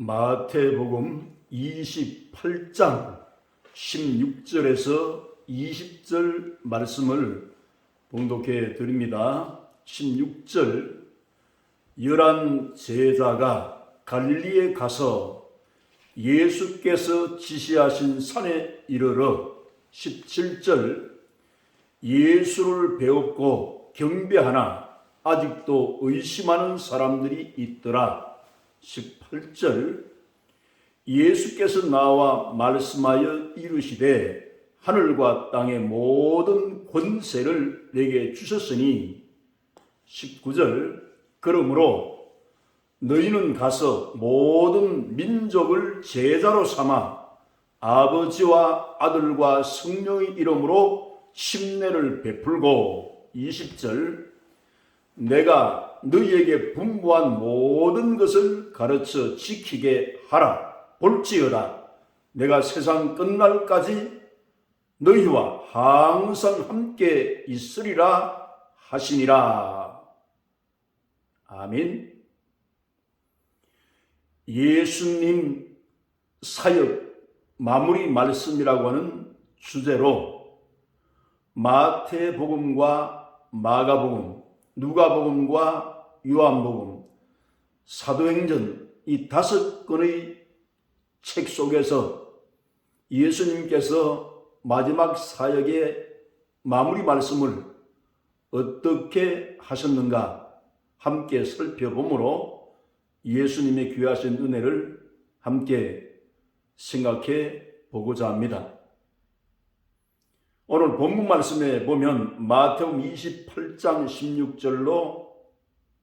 마태복음 28장 16절에서 20절 말씀을 봉독해 드립니다. 16절, 11 제자가 갈릴리에 가서 예수께서 지시하신 산에 이르러 17절, 예수를 배웠고 경배하나 아직도 의심하는 사람들이 있더라. 18절, 예수께서 나와 말씀하여 이르시되 하늘과 땅의 모든 권세를 내게 주셨으니. 19절, 그러므로 너희는 가서 모든 민족을 제자로 삼아 아버지와 아들과 성령의 이름으로 침례를 베풀고. 20절, 내가 너희에게 분부한 모든 것을 가르쳐 지키게 하라. 볼지어다 내가 세상 끝날까지 너희와 항상 함께 있으리라 하시니라. 아멘. 예수님 사역 마무리 말씀이라고 하는 주제로 마태복음과 마가복음, 누가복음과 요한복음, 사도행전 이 5권의 책 속에서 예수님께서 마지막 사역의 마무리 말씀을 어떻게 하셨는가 함께 살펴보므로 예수님의 귀하신 은혜를 함께 생각해 보고자 합니다. 오늘 본문 말씀에 보면 마태복음 28장 16절로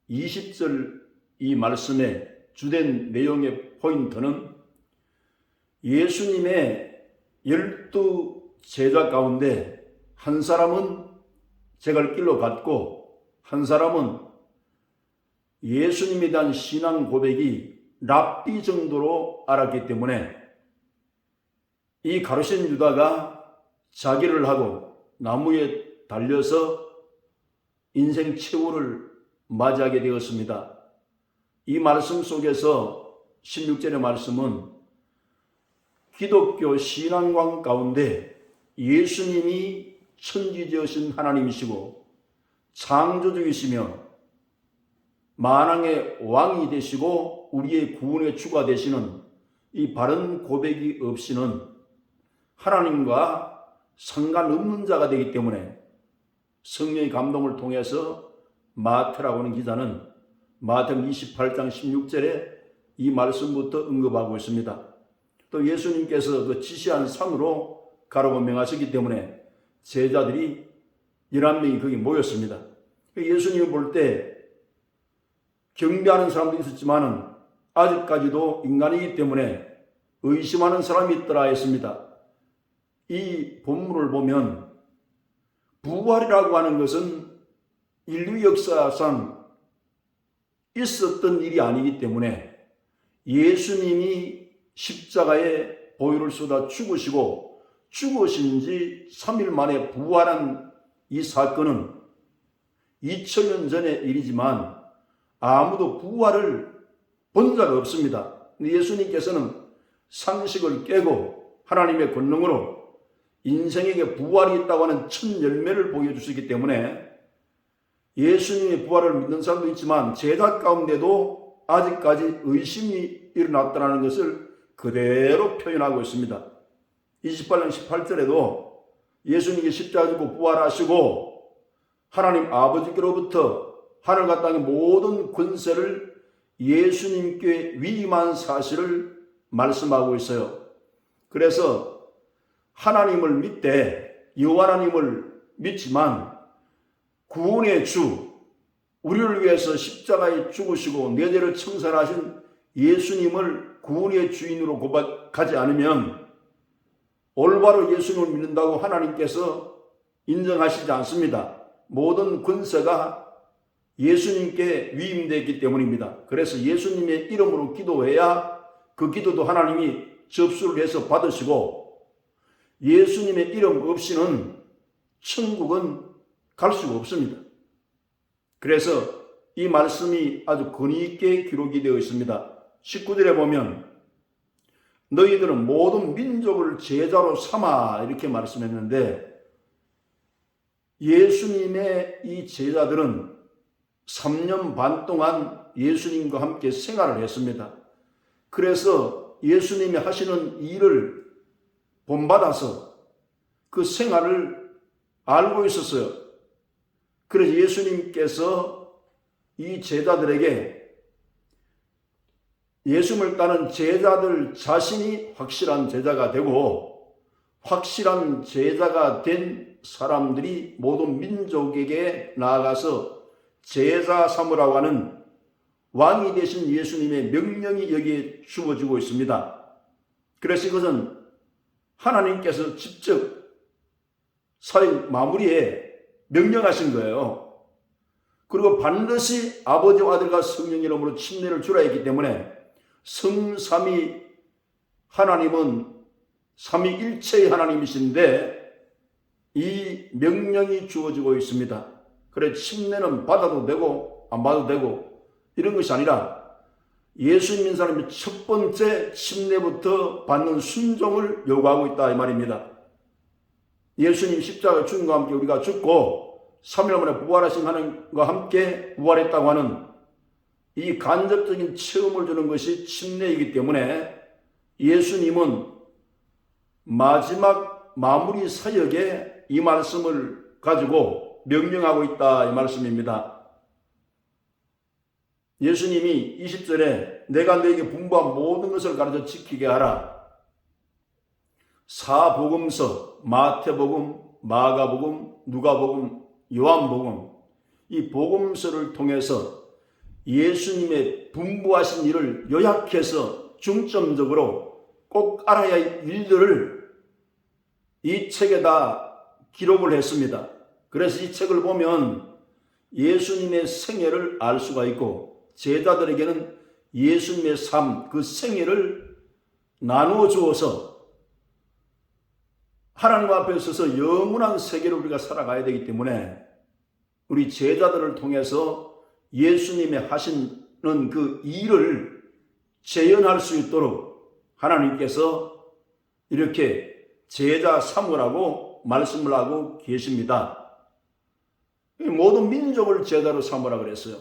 20절 이 말씀의 주된 내용의 포인트는 예수님의 12 제자 가운데 한 사람은 제갈 길로 갔고 한 사람은 예수님에 대한 신앙 고백이 랍비 정도로 알았기 때문에 이 가룟 유다가 자기를 하고 나무에 달려서 인생 최후를 맞이하게 되었습니다. 이 말씀 속에서 16절의 말씀은 기독교 신앙관 가운데 예수님이 천지되으신 하나님이시고 창조주이시며 만왕의 왕이 되시고 우리의 구원의 주가 되시는 이 바른 고백이 없이는 하나님과 상관없는 자가 되기 때문에 성령의 감동을 통해서 마태라고 하는 기자는 마태복음 28장 16절에 이 말씀부터 언급하고 있습니다. 또 예수님께서 그 지시한 산으로 가라고 명하셨기 때문에 제자들이 11명이 거기 모였습니다. 예수님을 볼 때 경배하는 사람도 있었지만은 아직까지도 인간이기 때문에 의심하는 사람이 있더라 했습니다. 이 본문을 보면 부활이라고 하는 것은 인류 역사상 있었던 일이 아니기 때문에 예수님이 십자가에 보혈을 쏟아 죽으시고 죽으신 지 3일 만에 부활한 이 사건은 2000년 전의 일이지만 아무도 부활을 본 자가 없습니다. 예수님께서는 상식을 깨고 하나님의 권능으로 인생에게 부활이 있다고 하는 첫 열매를 보여주시기 때문에 예수님의 부활을 믿는 사람도 있지만 제자 가운데도 아직까지 의심이 일어났다는 것을 그대로 표현하고 있습니다. 28장 18절에도 예수님이 십자가 지고 부활하시고 하나님 아버지께로부터 하늘과 땅의 모든 권세를 예수님께 위임한 사실을 말씀하고 있어요. 그래서 하나님을 믿되 여호와 하나님을 믿지만 구원의 주, 우리를 위해서 십자가에 죽으시고 내 죄를 청산하신 예수님을 구원의 주인으로 고백하지 않으면 올바로 예수님을 믿는다고 하나님께서 인정하시지 않습니다. 모든 권세가 예수님께 위임되었기 때문입니다. 그래서 예수님의 이름으로 기도해야 그 기도도 하나님이 접수를 해서 받으시고 예수님의 이름 없이는 천국은 갈 수가 없습니다. 그래서 이 말씀이 아주 권위 있게 기록이 되어 있습니다. 19절에 보면 너희들은 모든 민족을 제자로 삼아 이렇게 말씀했는데, 예수님의 이 제자들은 3년 반 동안 예수님과 함께 생활을 했습니다. 그래서 예수님이 하시는 일을 본받아서 그 생활을 알고 있었어요. 그래서 예수님께서 이 제자들에게 예수님을 따른 제자들 자신이 확실한 제자가 되고, 확실한 제자가 된 사람들이 모든 민족에게 나아가서 제자 삼으라고 하는 왕이 되신 예수님의 명령이 여기에 주어지고 있습니다. 그래서 이것은 하나님께서 직접 사회 마무리에 명령하신 거예요. 그리고 반드시 아버지와 아들과 성령 이름으로 침례를 주라 했기 때문에 성삼위 하나님은 삼위일체의 하나님이신데 이 명령이 주어지고 있습니다. 그래 침례는 받아도 되고 안 받아도 되고 이런 것이 아니라 예수 믿는 사람이 첫 번째 침례부터 받는 순종을 요구하고 있다 이 말입니다. 예수님 십자가 죽음과 함께 우리가 죽고 3일 만에 부활하신 하나님과 함께 부활했다고 하는 이 간접적인 체험을 주는 것이 침례이기 때문에 예수님은 마지막 마무리 사역에 이 말씀을 가지고 명령하고 있다 이 말씀입니다. 예수님이 20절에 내가 너에게 분부한 모든 것을 가르쳐 지키게 하라. 사복음서, 마태복음, 마가복음, 누가복음, 요한복음 이 복음서를 통해서 예수님의 분부하신 일을 요약해서 중점적으로 꼭 알아야 할 일들을 이 책에다 기록을 했습니다. 그래서 이 책을 보면 예수님의 생애를 알 수가 있고 제자들에게는 예수님의 삶, 그 생애를 나누어 주어서 하나님 앞에 서서 영원한 세계를 우리가 살아가야 되기 때문에 우리 제자들을 통해서 예수님의 하시는 그 일을 재현할 수 있도록 하나님께서 이렇게 제자 삼으라고 말씀을 하고 계십니다. 모든 민족을 제자로 삼으라 그랬어요.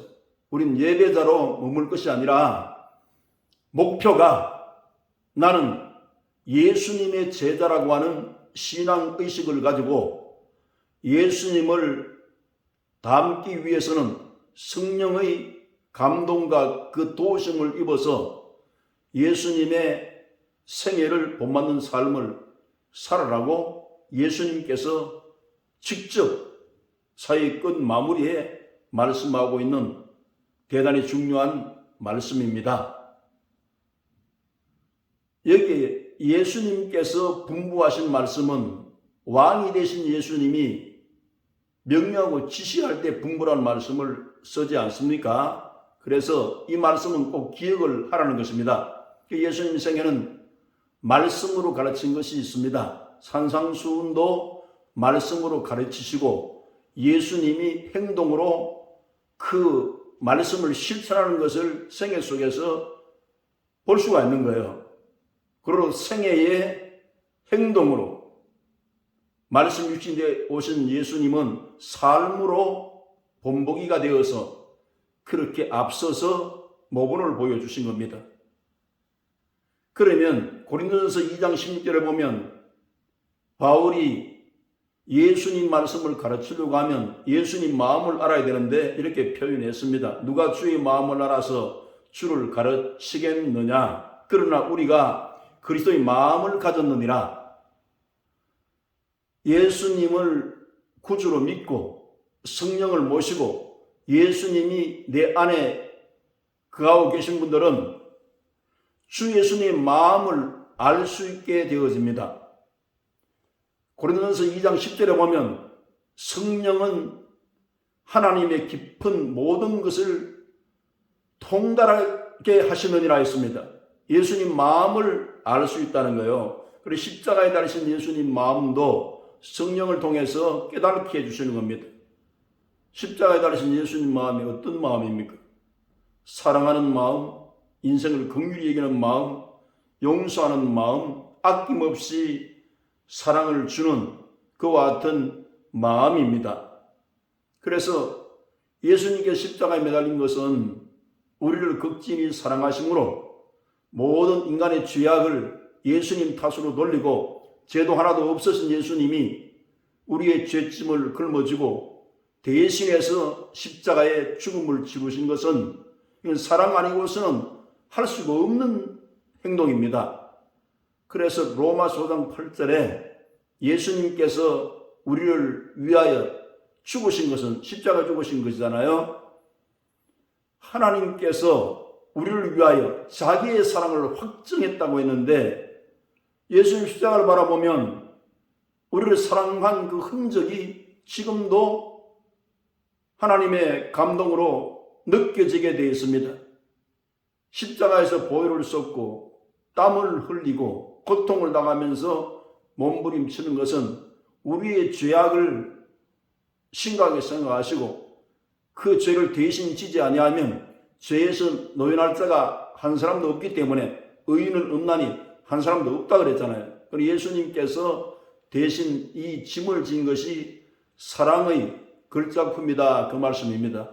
우린 예배자로 머물 것이 아니라 목표가 나는 예수님의 제자라고 하는 신앙의식을 가지고 예수님을 닮기 위해서는 성령의 감동과 그 도우심을 입어서 예수님의 생애를 본받는 삶을 살아라고 예수님께서 직접 사회 끝 마무리에 말씀하고 있는 대단히 중요한 말씀입니다. 여기 예수님께서 분부하신 말씀은 왕이 되신 예수님이 명령하고 지시할 때 분부라는 말씀을 쓰지 않습니까? 그래서 이 말씀은 꼭 기억을 하라는 것입니다. 예수님 생애는 말씀으로 가르친 것이 있습니다. 산상수훈도 말씀으로 가르치시고 예수님이 행동으로 그 말씀을 실천하는 것을 생애 속에서 볼 수가 있는 거예요. 그리고 생애의 행동으로 말씀 육신에 오신 예수님은 삶으로 본보기가 되어서 그렇게 앞서서 모범을 보여주신 겁니다. 그러면 고린도전서 2장 16절에 보면 바울이 예수님 말씀을 가르치려고 하면 예수님 마음을 알아야 되는데 이렇게 표현했습니다. 누가 주의 마음을 알아서 주를 가르치겠느냐? 그러나 우리가 그리스도의 마음을 가졌느니라. 예수님을 구주로 믿고 성령을 모시고 예수님이 내 안에 거하고 계신 분들은 주 예수님의 마음을 알 수 있게 되어집니다. 고린도전서 2장 10절에 보면 성령은 하나님의 깊은 모든 것을 통달하게 하시느니라 했습니다. 예수님 마음을 알 수 있다는 거예요. 그리고 십자가에 달리신 예수님 마음도 성령을 통해서 깨닫게 해주시는 겁니다. 십자가에 달리신 예수님 마음이 어떤 마음입니까? 사랑하는 마음, 인생을 긍휼히 여기는 마음, 용서하는 마음, 아낌없이 사랑을 주는 그와 같은 마음입니다. 그래서 예수님께 십자가에 매달린 것은 우리를 극진히 사랑하심으로 모든 인간의 죄악을 예수님 탓으로 돌리고 죄도 하나도 없으신 예수님이 우리의 죄짐을 짊어지고 대신해서 십자가에 죽음을 치르신 것은 이건 사랑 아니고서는 할 수가 없는 행동입니다. 그래서 로마서 5장 8절에 예수님께서 우리를 위하여 죽으신 것은 십자가 죽으신 것이잖아요. 하나님께서 우리를 위하여 자기의 사랑을 확증했다고 했는데 예수님 십자가를 바라보면 우리를 사랑한 그 흔적이 지금도 하나님의 감동으로 느껴지게 되어 있습니다. 십자가에서 보혈을 쏟고 땀을 흘리고 고통을 당하면서 몸부림치는 것은 우리의 죄악을 심각하게 생각하시고 그 죄를 대신 지지 아니하면 죄에서 노인할 자가 한 사람도 없기 때문에 의인은 없나니 한 사람도 없다 그랬잖아요. 그리고 예수님께서 대신 이 짐을 진 것이 사랑의 걸작품이다 그 말씀입니다.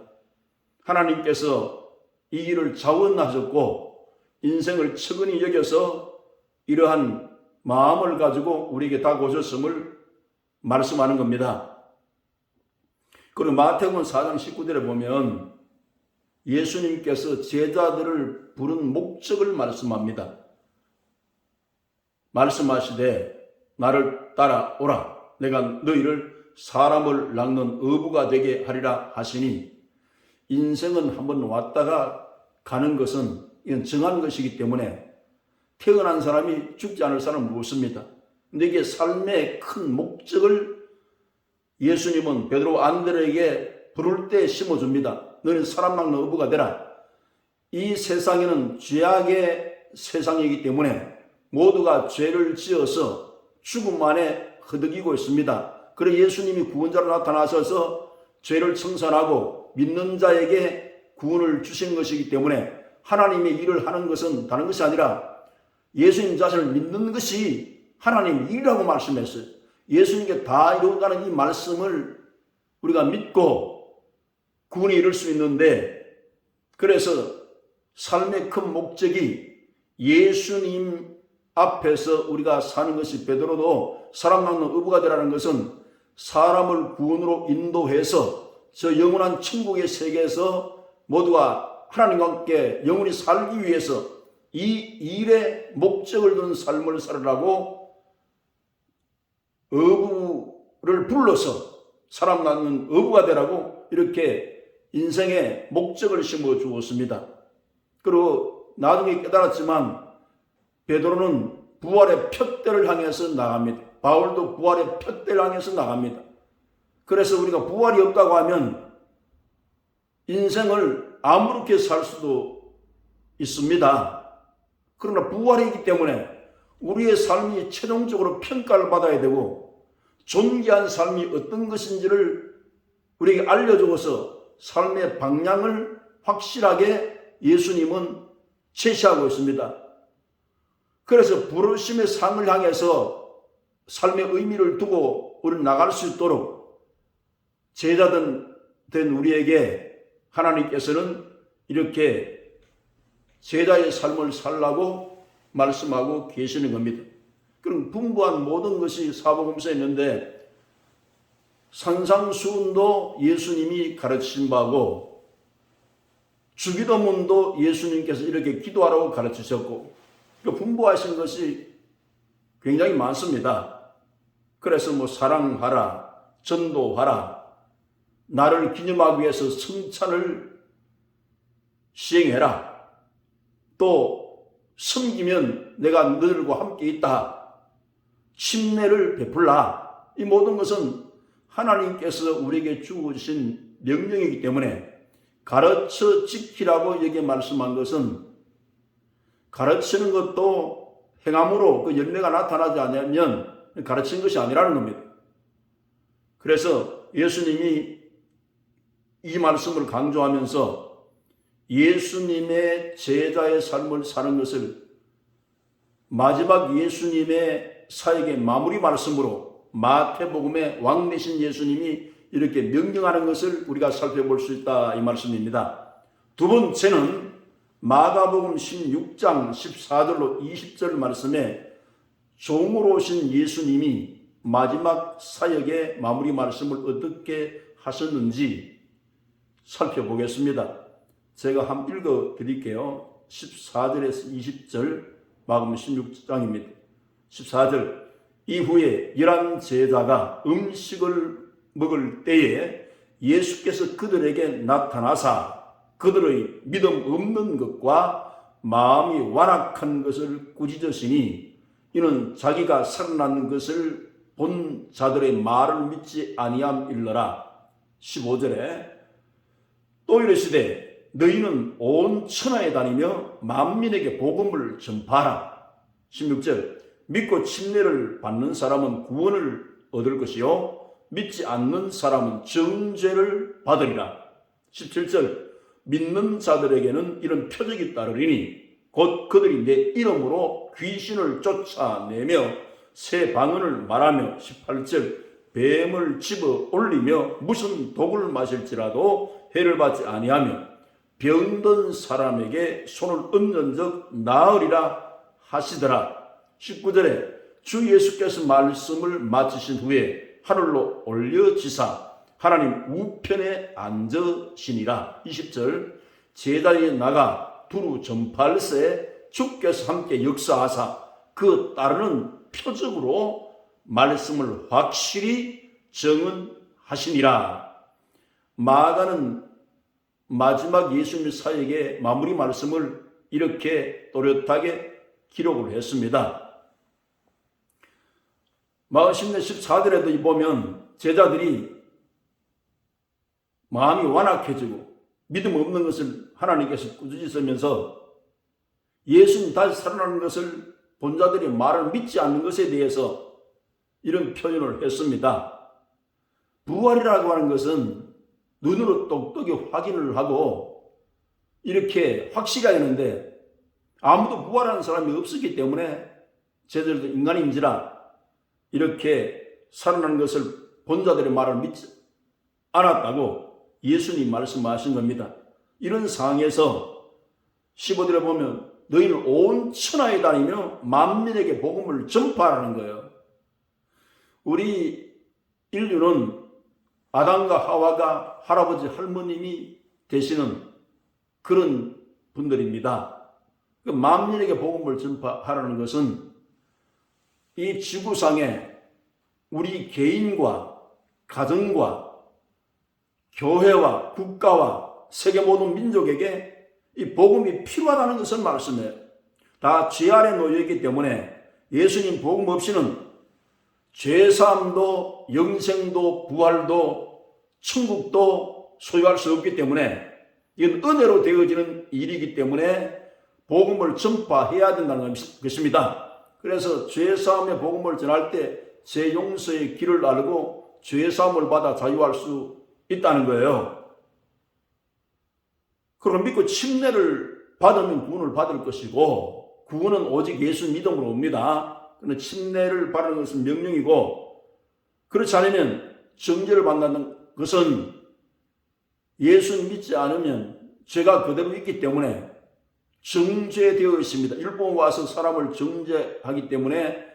하나님께서 이 일을 자원하셨고 인생을 측은히 여겨서 이러한 마음을 가지고 우리에게 다가오셨음을 말씀하는 겁니다. 그리고 마태복음 4장 19절에 보면 예수님께서 제자들을 부른 목적을 말씀합니다. 말씀하시되 나를 따라오라 내가 너희를 사람을 낚는 어부가 되게 하리라 하시니 인생은 한번 왔다가 가는 것은 이건 정한 것이기 때문에 태어난 사람이 죽지 않을 사람은 없습니다. 근데 이게 삶의 큰 목적을 예수님은 베드로 안드레에게 부를 때 심어줍니다. 너는 사람 낚는 어부가 되라. 이 세상에는 죄악의 세상이기 때문에 모두가 죄를 지어서 죽음 안에 허덕이고 있습니다. 그래서 예수님이 구원자로 나타나셔서 죄를 청산하고 믿는 자에게 구원을 주신 것이기 때문에 하나님의 일을 하는 것은 다른 것이 아니라 예수님 자신을 믿는 것이 하나님의 일이라고 말씀했어요. 예수님께 다 이루었다는 이 말씀을 우리가 믿고 구원에 이룰 수 있는데, 그래서 삶의 큰 목적이 예수님 앞에서 우리가 사는 것이, 베드로도 사람 낚는 어부가 되라는 것은 사람을 구원으로 인도해서 저 영원한 천국의 세계에서 모두가 하나님과 함께 영원히 살기 위해서 이 일의 목적을 둔 삶을 살으라고 어부를 불러서 사람 낚는 어부가 되라고 이렇게 인생의 목적을 심어 주었습니다. 그리고 나중에 깨달았지만 베드로는 부활의 푯대를 향해서 나갑니다. 바울도 부활의 푯대를 향해서 나갑니다. 그래서 우리가 부활이 없다고 하면 인생을 아무렇게 살 수도 있습니다. 그러나 부활이 있기 때문에 우리의 삶이 최종적으로 평가를 받아야 되고 존귀한 삶이 어떤 것인지를 우리에게 알려주어서 삶의 방향을 확실하게 예수님은 제시하고 있습니다. 그래서 부르심의 상을 향해서 삶의 의미를 두고 우리는 나갈 수 있도록 제자된 우리에게 하나님께서는 이렇게 제자의 삶을 살라고 말씀하고 계시는 겁니다. 그럼 풍부한 모든 것이 사복음서에 있는데 산상수훈도 예수님이 가르치신 바고 주기도문도 예수님께서 이렇게 기도하라고 가르치셨고 풍부하신 것이 굉장히 많습니다. 그래서 사랑하라, 전도하라, 나를 기념하기 위해서 성찬을 시행해라, 또 섬기면 내가 너희들과 함께 있다, 침례를 베풀라. 이 모든 것은 하나님께서 우리에게 주신 명령이기 때문에 가르쳐 지키라고 여기에 말씀한 것은 가르치는 것도 행함으로 그 열매가 나타나지 않으면 가르치는 것이 아니라는 겁니다. 그래서 예수님이 이 말씀을 강조하면서 예수님의 제자의 삶을 사는 것을 마지막 예수님의 사역의 마무리 말씀으로 마태복음의 왕 되신 예수님이 이렇게 명령하는 것을 우리가 살펴볼 수 있다, 이 말씀입니다. 두 번째는 마가복음 16장 14절로 20절 말씀에 종으로 오신 예수님이 마지막 사역의 마무리 말씀을 어떻게 하셨는지 살펴보겠습니다. 제가 한번 읽어 드릴게요. 14절에서 20절, 마가복음 16장입니다. 14절, 이후에 11 제자가 음식을 먹을 때에 예수께서 그들에게 나타나사 그들의 믿음 없는 것과 마음이 완악한 것을 꾸짖으시니 이는 자기가 살아난 것을 본 자들의 말을 믿지 아니함일러라. 15절에 또 이르시되 너희는 온 천하에 다니며 만민에게 복음을 전파하라. 16절, 믿고 침례를 받는 사람은 구원을 얻을 것이요 믿지 않는 사람은 정죄를 받으리라. 17절, 믿는 자들에게는 이런 표적이 따르리니 곧 그들이 내 이름으로 귀신을 쫓아내며 새 방언을 말하며 18절, 뱀을 집어 올리며 무슨 독을 마실지라도 해를 받지 아니하며 병든 사람에게 손을 얹은 적 나으리라 하시더라. 19절에 주 예수께서 말씀을 마치신 후에 하늘로 올려지사 하나님 우편에 앉으시니라. 20절, 제자리에 나가 두루 전파할세 주께서 함께 역사하사 그 따르는 표적으로 말씀을 확실히 증언하시니라. 마가는 마지막 예수님 사역의 마무리 말씀을 이렇게 또렷하게 기록을 했습니다. 마가 10년 14절에도 보면 제자들이 마음이 완악해지고 믿음 없는 것을 하나님께서 꾸짖으시면서 예수님 다시 살아나는 것을 본 자들이 말을 믿지 않는 것에 대해서 이런 표현을 했습니다. 부활이라고 하는 것은 눈으로 똑똑히 확인을 하고 이렇게 확실해야 하는데 아무도 부활하는 사람이 없었기 때문에 제자들도 인간인지라 이렇게 살아나는 것을 본 자들의 말을 믿지 않았다고 예수님 말씀하신 겁니다. 이런 상황에서 15절에 보면 너희는 온 천하에 다니며 만민에게 복음을 전파하라는 거예요. 우리 인류는 아담과 하와가 할아버지 할머님이 되시는 그런 분들입니다. 만민에게 복음을 전파하라는 것은 이 지구상에 우리 개인과 가정과 교회와 국가와 세계 모든 민족에게 이 복음이 필요하다는 것을 말씀해요. 다 죄 아래 놓여 있기 때문에 예수님 복음 없이는 죄사함도 영생도 부활도 천국도 소유할 수 없기 때문에 이건 은혜로 되어지는 일이기 때문에 복음을 전파해야 된다는 것입니다. 그래서 죄사함의 복음을 전할 때 죄 용서의 길을 알고 죄사함을 받아 자유할 수 있다는 거예요. 그럼 믿고 침례를 받으면 구원을 받을 것이고 구원은 오직 예수 믿음으로 옵니다. 그런데 침례를 받는 것은 명령이고 그렇지 않으면 정죄를 받는다는 것은 예수 믿지 않으면 죄가 그대로 있기 때문에 정죄되어 있습니다. 일본 와서 사람을 정죄하기 때문에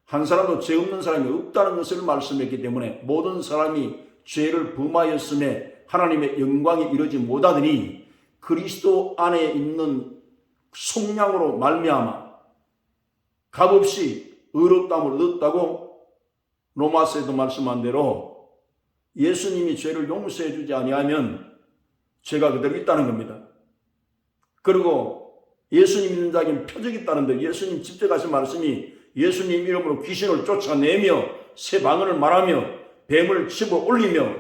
한 사람도 죄 없는 사람이 없다는 것을 말씀했기 때문에 모든 사람이 죄를 범하였음에 하나님의 영광이 이루지 못하더니 그리스도 안에 있는 속량으로 말미암아 값없이 의롭다함을 얻었다고 로마서에도 말씀한 대로 예수님이 죄를 용서해 주지 아니하면 죄가 그대로 있다는 겁니다. 그리고 예수님 믿는 자에게는 표적이 있다는데 예수님 직접 하신 말씀이 예수님 이름으로 귀신을 쫓아내며 새 방언을 말하며 뱀을 집어 올리며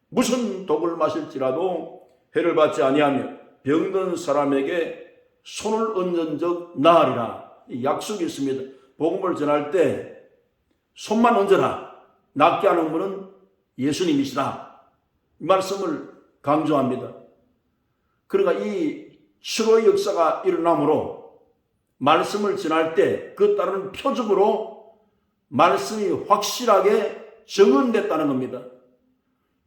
무슨 독을 마실지라도 해를 받지 아니하며 병든 사람에게 손을 얹은 적 나으리라. 약속이 있습니다. 복음을 전할 때 손만 얹어라. 낫게 하는 분은 예수님이시다. 이 말씀을 강조합니다. 그러니까 이 실로의 역사가 일어나므로 말씀을 전할 때 그 따르는 표적으로 말씀이 확실하게 정언됐다는 겁니다.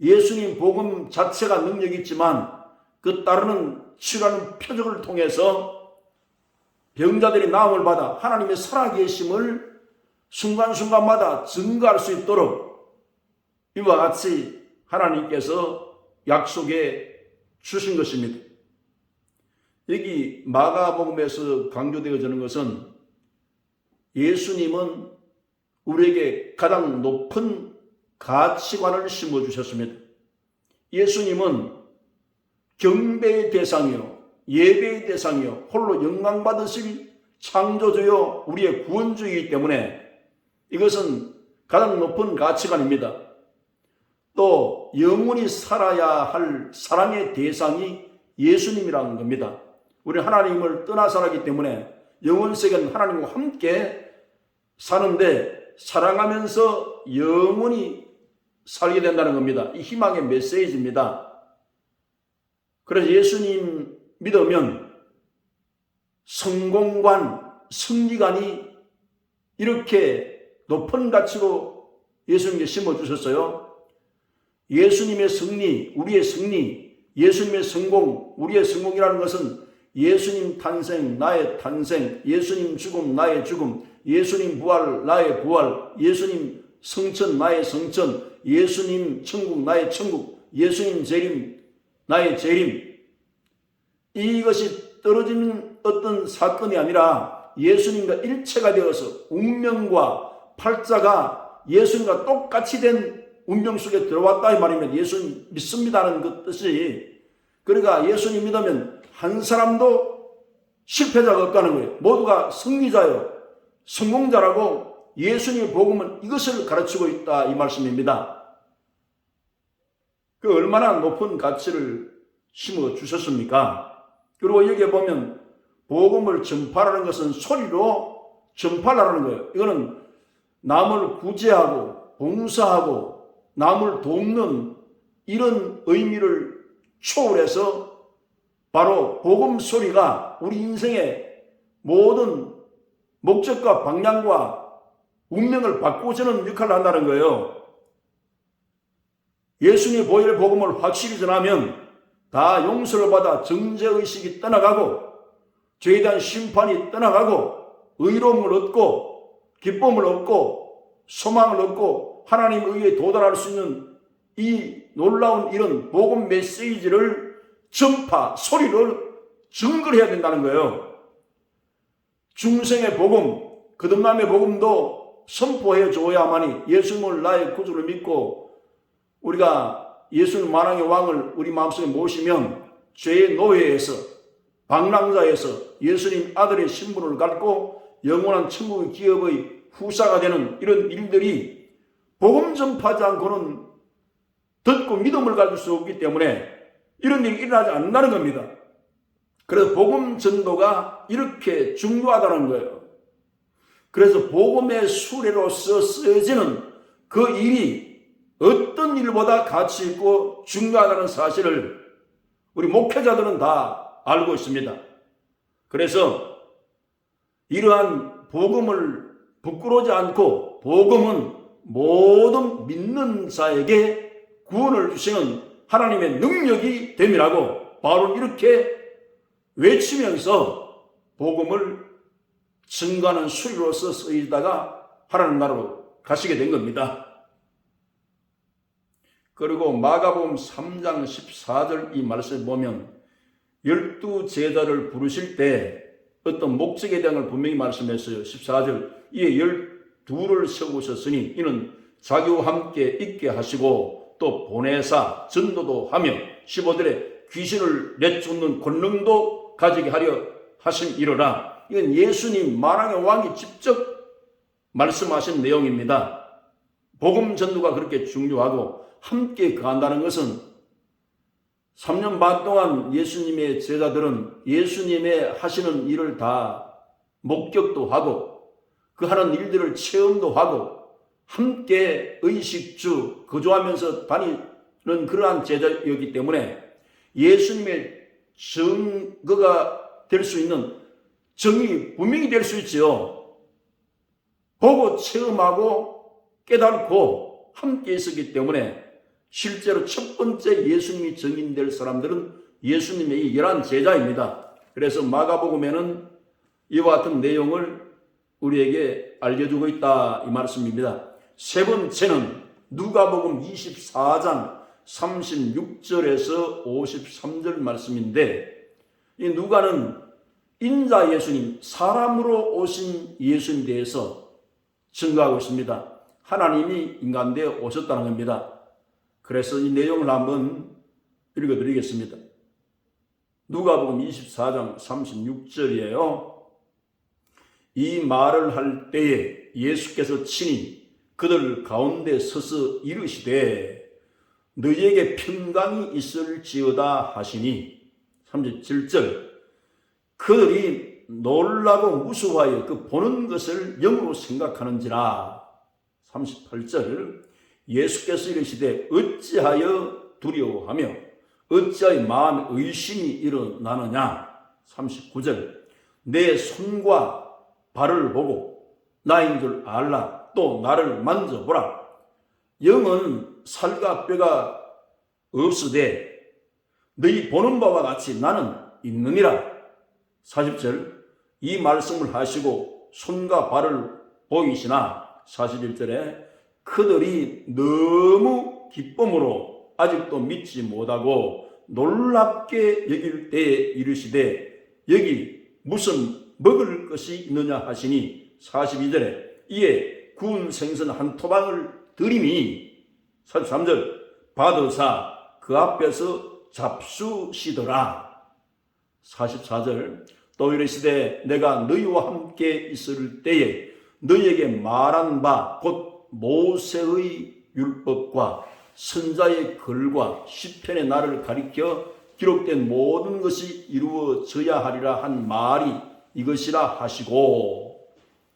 예수님 복음 자체가 능력이 있지만 그 따르는 치료하는 표적을 통해서 병자들이 나음을 받아 하나님의 살아계심을 순간순간마다 증거할 수 있도록 이와 같이 하나님께서 약속해 주신 것입니다. 여기 마가복음에서 강조되어지는 것은 예수님은 우리에게 가장 높은 가치관을 심어주셨습니다. 예수님은 경배의 대상이요, 예배의 대상이요, 홀로 영광받으실 창조주요, 우리의 구원주이기 때문에 이것은 가장 높은 가치관입니다. 또 영원히 살아야 할 사랑의 대상이 예수님이라는 겁니다. 우리 하나님을 떠나 살았기 때문에 영원세계는 하나님과 함께 사는데 사랑하면서 영원히 살게 된다는 겁니다. 이 희망의 메시지입니다. 그래서 예수님 믿으면 성공관, 승리관이 이렇게 높은 가치로 예수님께 심어주셨어요. 예수님의 승리, 우리의 승리, 예수님의 성공, 우리의 성공이라는 것은 예수님 탄생, 나의 탄생, 예수님 죽음, 나의 죽음, 예수님 부활, 나의 부활, 예수님 성천, 나의 성천, 예수님 천국, 나의 천국, 예수님 재림, 나의 재림. 이것이 떨어지는 어떤 사건이 아니라 예수님과 일체가 되어서 운명과 팔자가 예수님과 똑같이 된 운명 속에 들어왔다 이 말이면 예수님 믿습니다는 그 뜻이, 그러니까 예수님 믿으면 한 사람도 실패자가 없다는 거예요. 모두가 승리자요, 성공자라고 예수님의 복음은 이것을 가르치고 있다 이 말씀입니다. 그 얼마나 높은 가치를 심어 주셨습니까? 그리고 여기에 보면 복음을 전파하는 것은 소리로 전파하는 거예요. 이거는 남을 구제하고 봉사하고 남을 돕는 이런 의미를 초월해서 바로 복음 소리가 우리 인생의 모든 목적과 방향과 운명을 바꾸어주는 역할을 한다는 거예요. 예수님의 보혈의 복음을 확실히 전하면 다 용서를 받아 정죄의식이 떠나가고 죄에 대한 심판이 떠나가고 의로움을 얻고 기쁨을 얻고 소망을 얻고 하나님의 의에 도달할 수 있는 이 놀라운 이런 복음 메시지를 전파, 소리를 증거를 해야 된다는 거예요. 중생의 복음, 거듭남의 복음도 선포해 줘야만이 예수님을 나의 구주를 믿고 우리가 예수님 만왕의 왕을 우리 마음속에 모시면 죄의 노예에서 방랑자에서 예수님 아들의 신분을 갖고 영원한 천국의 기업의 후사가 되는 이런 일들이 복음 전파하지 않고는 듣고 믿음을 가질 수 없기 때문에 이런 일이 일어나지 않는다는 겁니다. 그래서 복음 전도가 이렇게 중요하다는 거예요. 그래서 복음의 수레로서 쓰여지는 그 일이 어떤 일보다 가치 있고 중요하다는 사실을 우리 목회자들은 다 알고 있습니다. 그래서 이러한 복음을 부끄러워하지 않고 복음은 모든 믿는 자에게 구원을 주시는 하나님의 능력이 됨이라고 바울은 이렇게 외치면서 복음을 증거하는 수리로서 쓰이다가 하나님 나라로 가시게 된 겁니다. 그리고 마가복음 3장 14절 이 말씀을 보면 12 제자를 부르실 때 어떤 목적에 대한 걸 분명히 말씀했어요. 14절 이에 12를 세우셨으니 이는 자기와 함께 있게 하시고 또 보내사 전도도 하며 15절에 귀신을 내쫓는 권능도 가지게 하려 하심이로라. 이건 예수님 만왕의 왕이 직접 말씀하신 내용입니다. 복음 전도가 그렇게 중요하고 함께 거한다는 것은 3년 반 동안 예수님의 제자들은 예수님의 하시는 일을 다 목격도 하고 그 하는 일들을 체험도 하고 함께 의식주 거주하면서 다니는 그러한 제자였기 때문에 예수님의 증거가 될 수 있는 정의 분명히 될 수 있지요. 보고 체험하고 깨닫고 함께 있었기 때문에 실제로 첫 번째 예수님이 증인될 사람들은 예수님의 이 11제자입니다. 그래서 마가복음에는 이와 같은 내용을 우리에게 알려주고 있다 이 말씀입니다. 세 번째는 누가복음 24장 36절에서 53절 말씀인데, 이 누가는 인자 예수님, 사람으로 오신 예수님에 대해서 증거하고 있습니다. 하나님이 인간되어 오셨다는 겁니다. 그래서 이 내용을 한번 읽어드리겠습니다. 누가복음 24장 36절이에요. 이 말을 할 때에 예수께서 친히 그들 가운데 서서 이르시되 너희에게 평강이 있을지어다 하시니, 37절, 그들이 놀라고 무서워하여 그 보는 것을 영으로 생각하는지라. 38절, 예수께서 이르시되 어찌하여 두려워하며 어찌하여 마음에 의심이 일어나느냐. 39절, 내 손과 발을 보고 나인 줄 알라. 또 나를 만져보라. 영은 살과 뼈가 없으되 너희 보는 바와 같이 나는 있느니라. 40절, 이 말씀을 하시고 손과 발을 보이시나. 41절에 그들이 너무 기쁨으로 아직도 믿지 못하고 놀랍게 여길 때에 이르시되 여기 무슨 먹을 것이 있느냐 하시니. 42절에 이에 구운 생선 한 토방을 드리니. 43절, 받으사 그 앞에서 잡수시더라. 44절, 또 이르시되 내가 너희와 함께 있을 때에 너희에게 말한 바 곧 모세의 율법과 선자의 글과 시편의 날을 가리켜 기록된 모든 것이 이루어져야 하리라 한 말이 이것이라 하시고.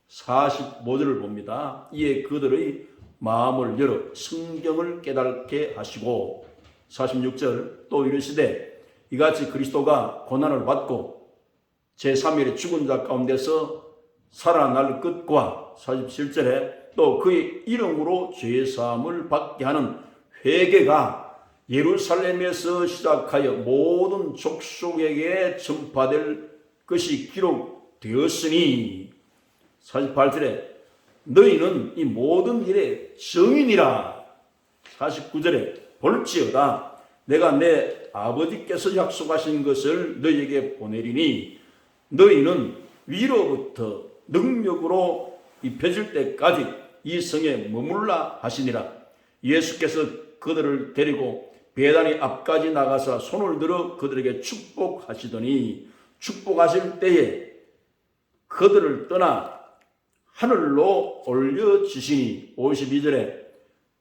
45절을 봅니다. 이에 그들의 마음을 열어 성경을 깨닫게 하시고. 46절, 또 이르시되 이같이 그리스도가 고난을 받고 제3일에 죽은 자 가운데서 살아날 것과. 47절에 또 그의 이름으로 죄사함을 받게 하는 회개가 예루살렘에서 시작하여 모든 족속에게 전파될 것이 기록되었으니. 48절에 너희는 이 모든 일의 증인이라. 49절에 볼지어다 내가 내 아버지께서 약속하신 것을 너희에게 보내리니 너희는 위로부터 능력으로 입혀질 때까지 이 성에 머물라 하시니라. 예수께서 그들을 데리고 베다니 앞까지 나가서 손을 들어 그들에게 축복하시더니 축복하실 때에 그들을 떠나 하늘로 올려주시니. 52절에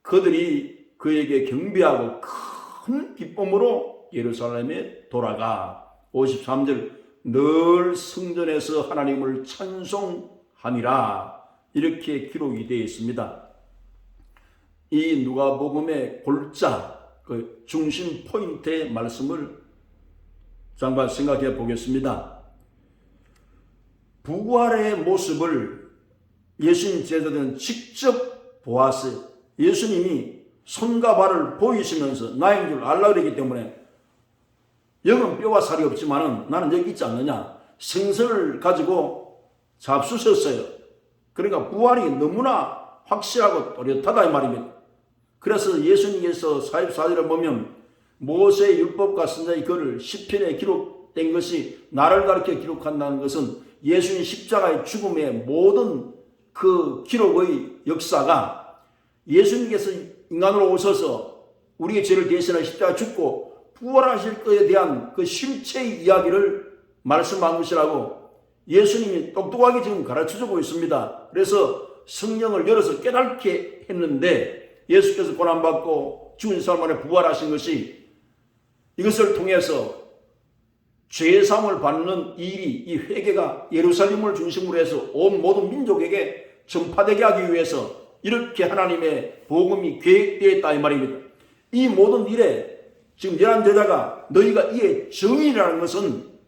그들이 그에게 경배하고 큰 기쁨으로 예루살렘에 돌아가. 53절, 늘 성전에서 하나님을 찬송하니라. 이렇게 기록이 되어 있습니다. 이 누가복음의 골자, 그 중심 포인트의 말씀을 잠깐 생각해 보겠습니다. 부활의 모습을 예수님 제자들은 직접 보았어요. 예수님이 손과 발을 보이시면서 나인 줄 알라 그랬기 때문에 영은 뼈와 살이 없지만 나는 여기 있지 않느냐. 생선을 가지고 잡수셨어요. 그러니까 부활이 너무나 확실하고 또렷하다 이 말입니다. 그래서 예수님께서 44절에 보면 모세의 율법과 선자의 글을 시편에 기록된 것이 나를 가리켜 기록한다는 것은 예수님 십자가의 죽음의 모든 그 기록의 역사가 예수님께서 인간으로 오셔서 우리의 죄를 대신하여 십자가에 죽고 부활하실 것에 대한 그 실체의 이야기를 말씀한 것이라고 예수님이 똑똑하게 지금 가르쳐주고 있습니다. 그래서 성령을 열어서 깨닫게 했는데 예수께서 고난받고 죽은 사람 안에 부활하신 것이 이것을 통해서 죄사함을 받는 일이 이 회개가 예루살렘을 중심으로 해서 온 모든 민족에게 전파되게 하기 위해서 이렇게 하나님의 복음이 계획되어 있다 이 말입니다. 이 모든 일에 지금 열한 제자가 너희가 이에 증인이라는 것은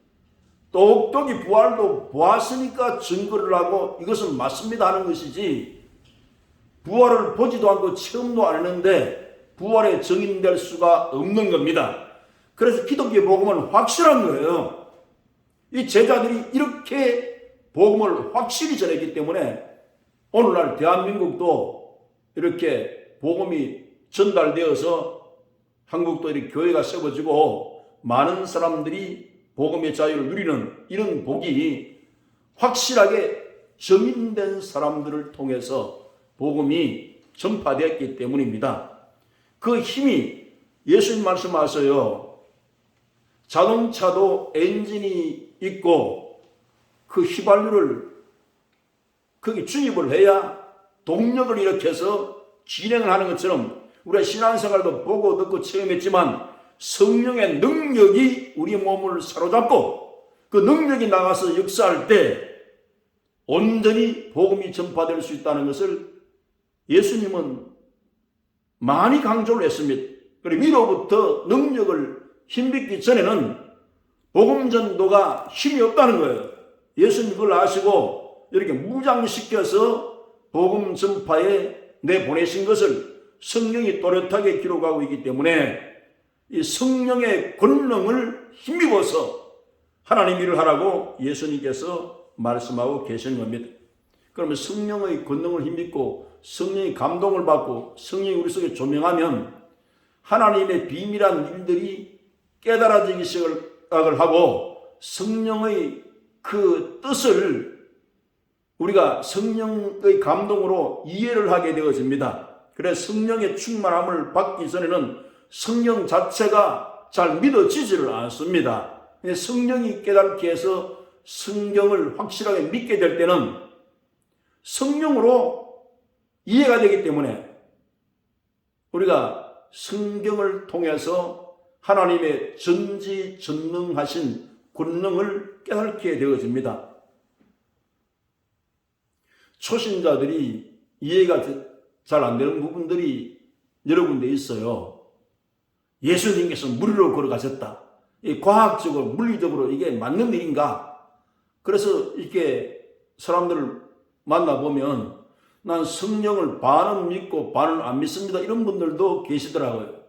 똑똑히 부활도 보았으니까 증거를 하고 이것은 맞습니다 하는 것이지, 부활을 보지도 않고 체험도 안 했는데 부활의 증인될 수가 없는 겁니다. 그래서 기독교 복음은 확실한 거예요. 이 제자들이 이렇게 복음을 확실히 전했기 때문에 오늘날 대한민국도 이렇게 복음이 전달되어서 한국도 이렇게 교회가 세워지고 많은 사람들이 복음의 자유를 누리는 이런 복이 확실하게 증인된 사람들을 통해서 복음이 전파되었기 때문입니다. 그 힘이, 예수님 말씀하셔요. 자동차도 엔진이 있고 그 휘발유를 거기 주입을 해야 동력을 일으켜서 진행을 하는 것처럼 우리가 신앙생활도 보고 듣고 체험했지만 성령의 능력이 우리 몸을 사로잡고 그 능력이 나가서 역사할 때 온전히 복음이 전파될 수 있다는 것을 예수님은 많이 강조를 했습니다. 그리고 위로부터 능력을 힘입기 전에는 복음 전도가 힘이 없다는 거예요. 예수님 그걸 아시고 이렇게 무장시켜서 복음 전파에 내보내신 것을 성령이 또렷하게 기록하고 있기 때문에 이 성령의 권능을 힘입어서 하나님 일을 하라고 예수님께서 말씀하고 계시는 겁니다. 그러면 성령의 권능을 힘입고 성령의 감동을 받고 성령이 우리 속에 조명하면 하나님의 비밀한 일들이 깨달아지기 시작을 하고 성령의 그 뜻을 우리가 성령의 감동으로 이해를 하게 되어집니다. 그래서 성령의 충만함을 받기 전에는 성령 자체가 잘 믿어지지를 않습니다. 성령이 깨닫게 해서 성경을 확실하게 믿게 될 때는 성령으로 이해가 되기 때문에 우리가 성경을 통해서 하나님의 전지전능하신 권능을 깨닫게 되어집니다. 초신자들이 이해가 잘 안 되는 부분들이 여러 군데 있어요. 예수님께서 무리로 걸어가셨다. 과학적으로 물리적으로 이게 맞는 일인가? 그래서 이렇게 사람들을 만나보면 난 성령을 반은 믿고 반은 안 믿습니다, 이런 분들도 계시더라고요.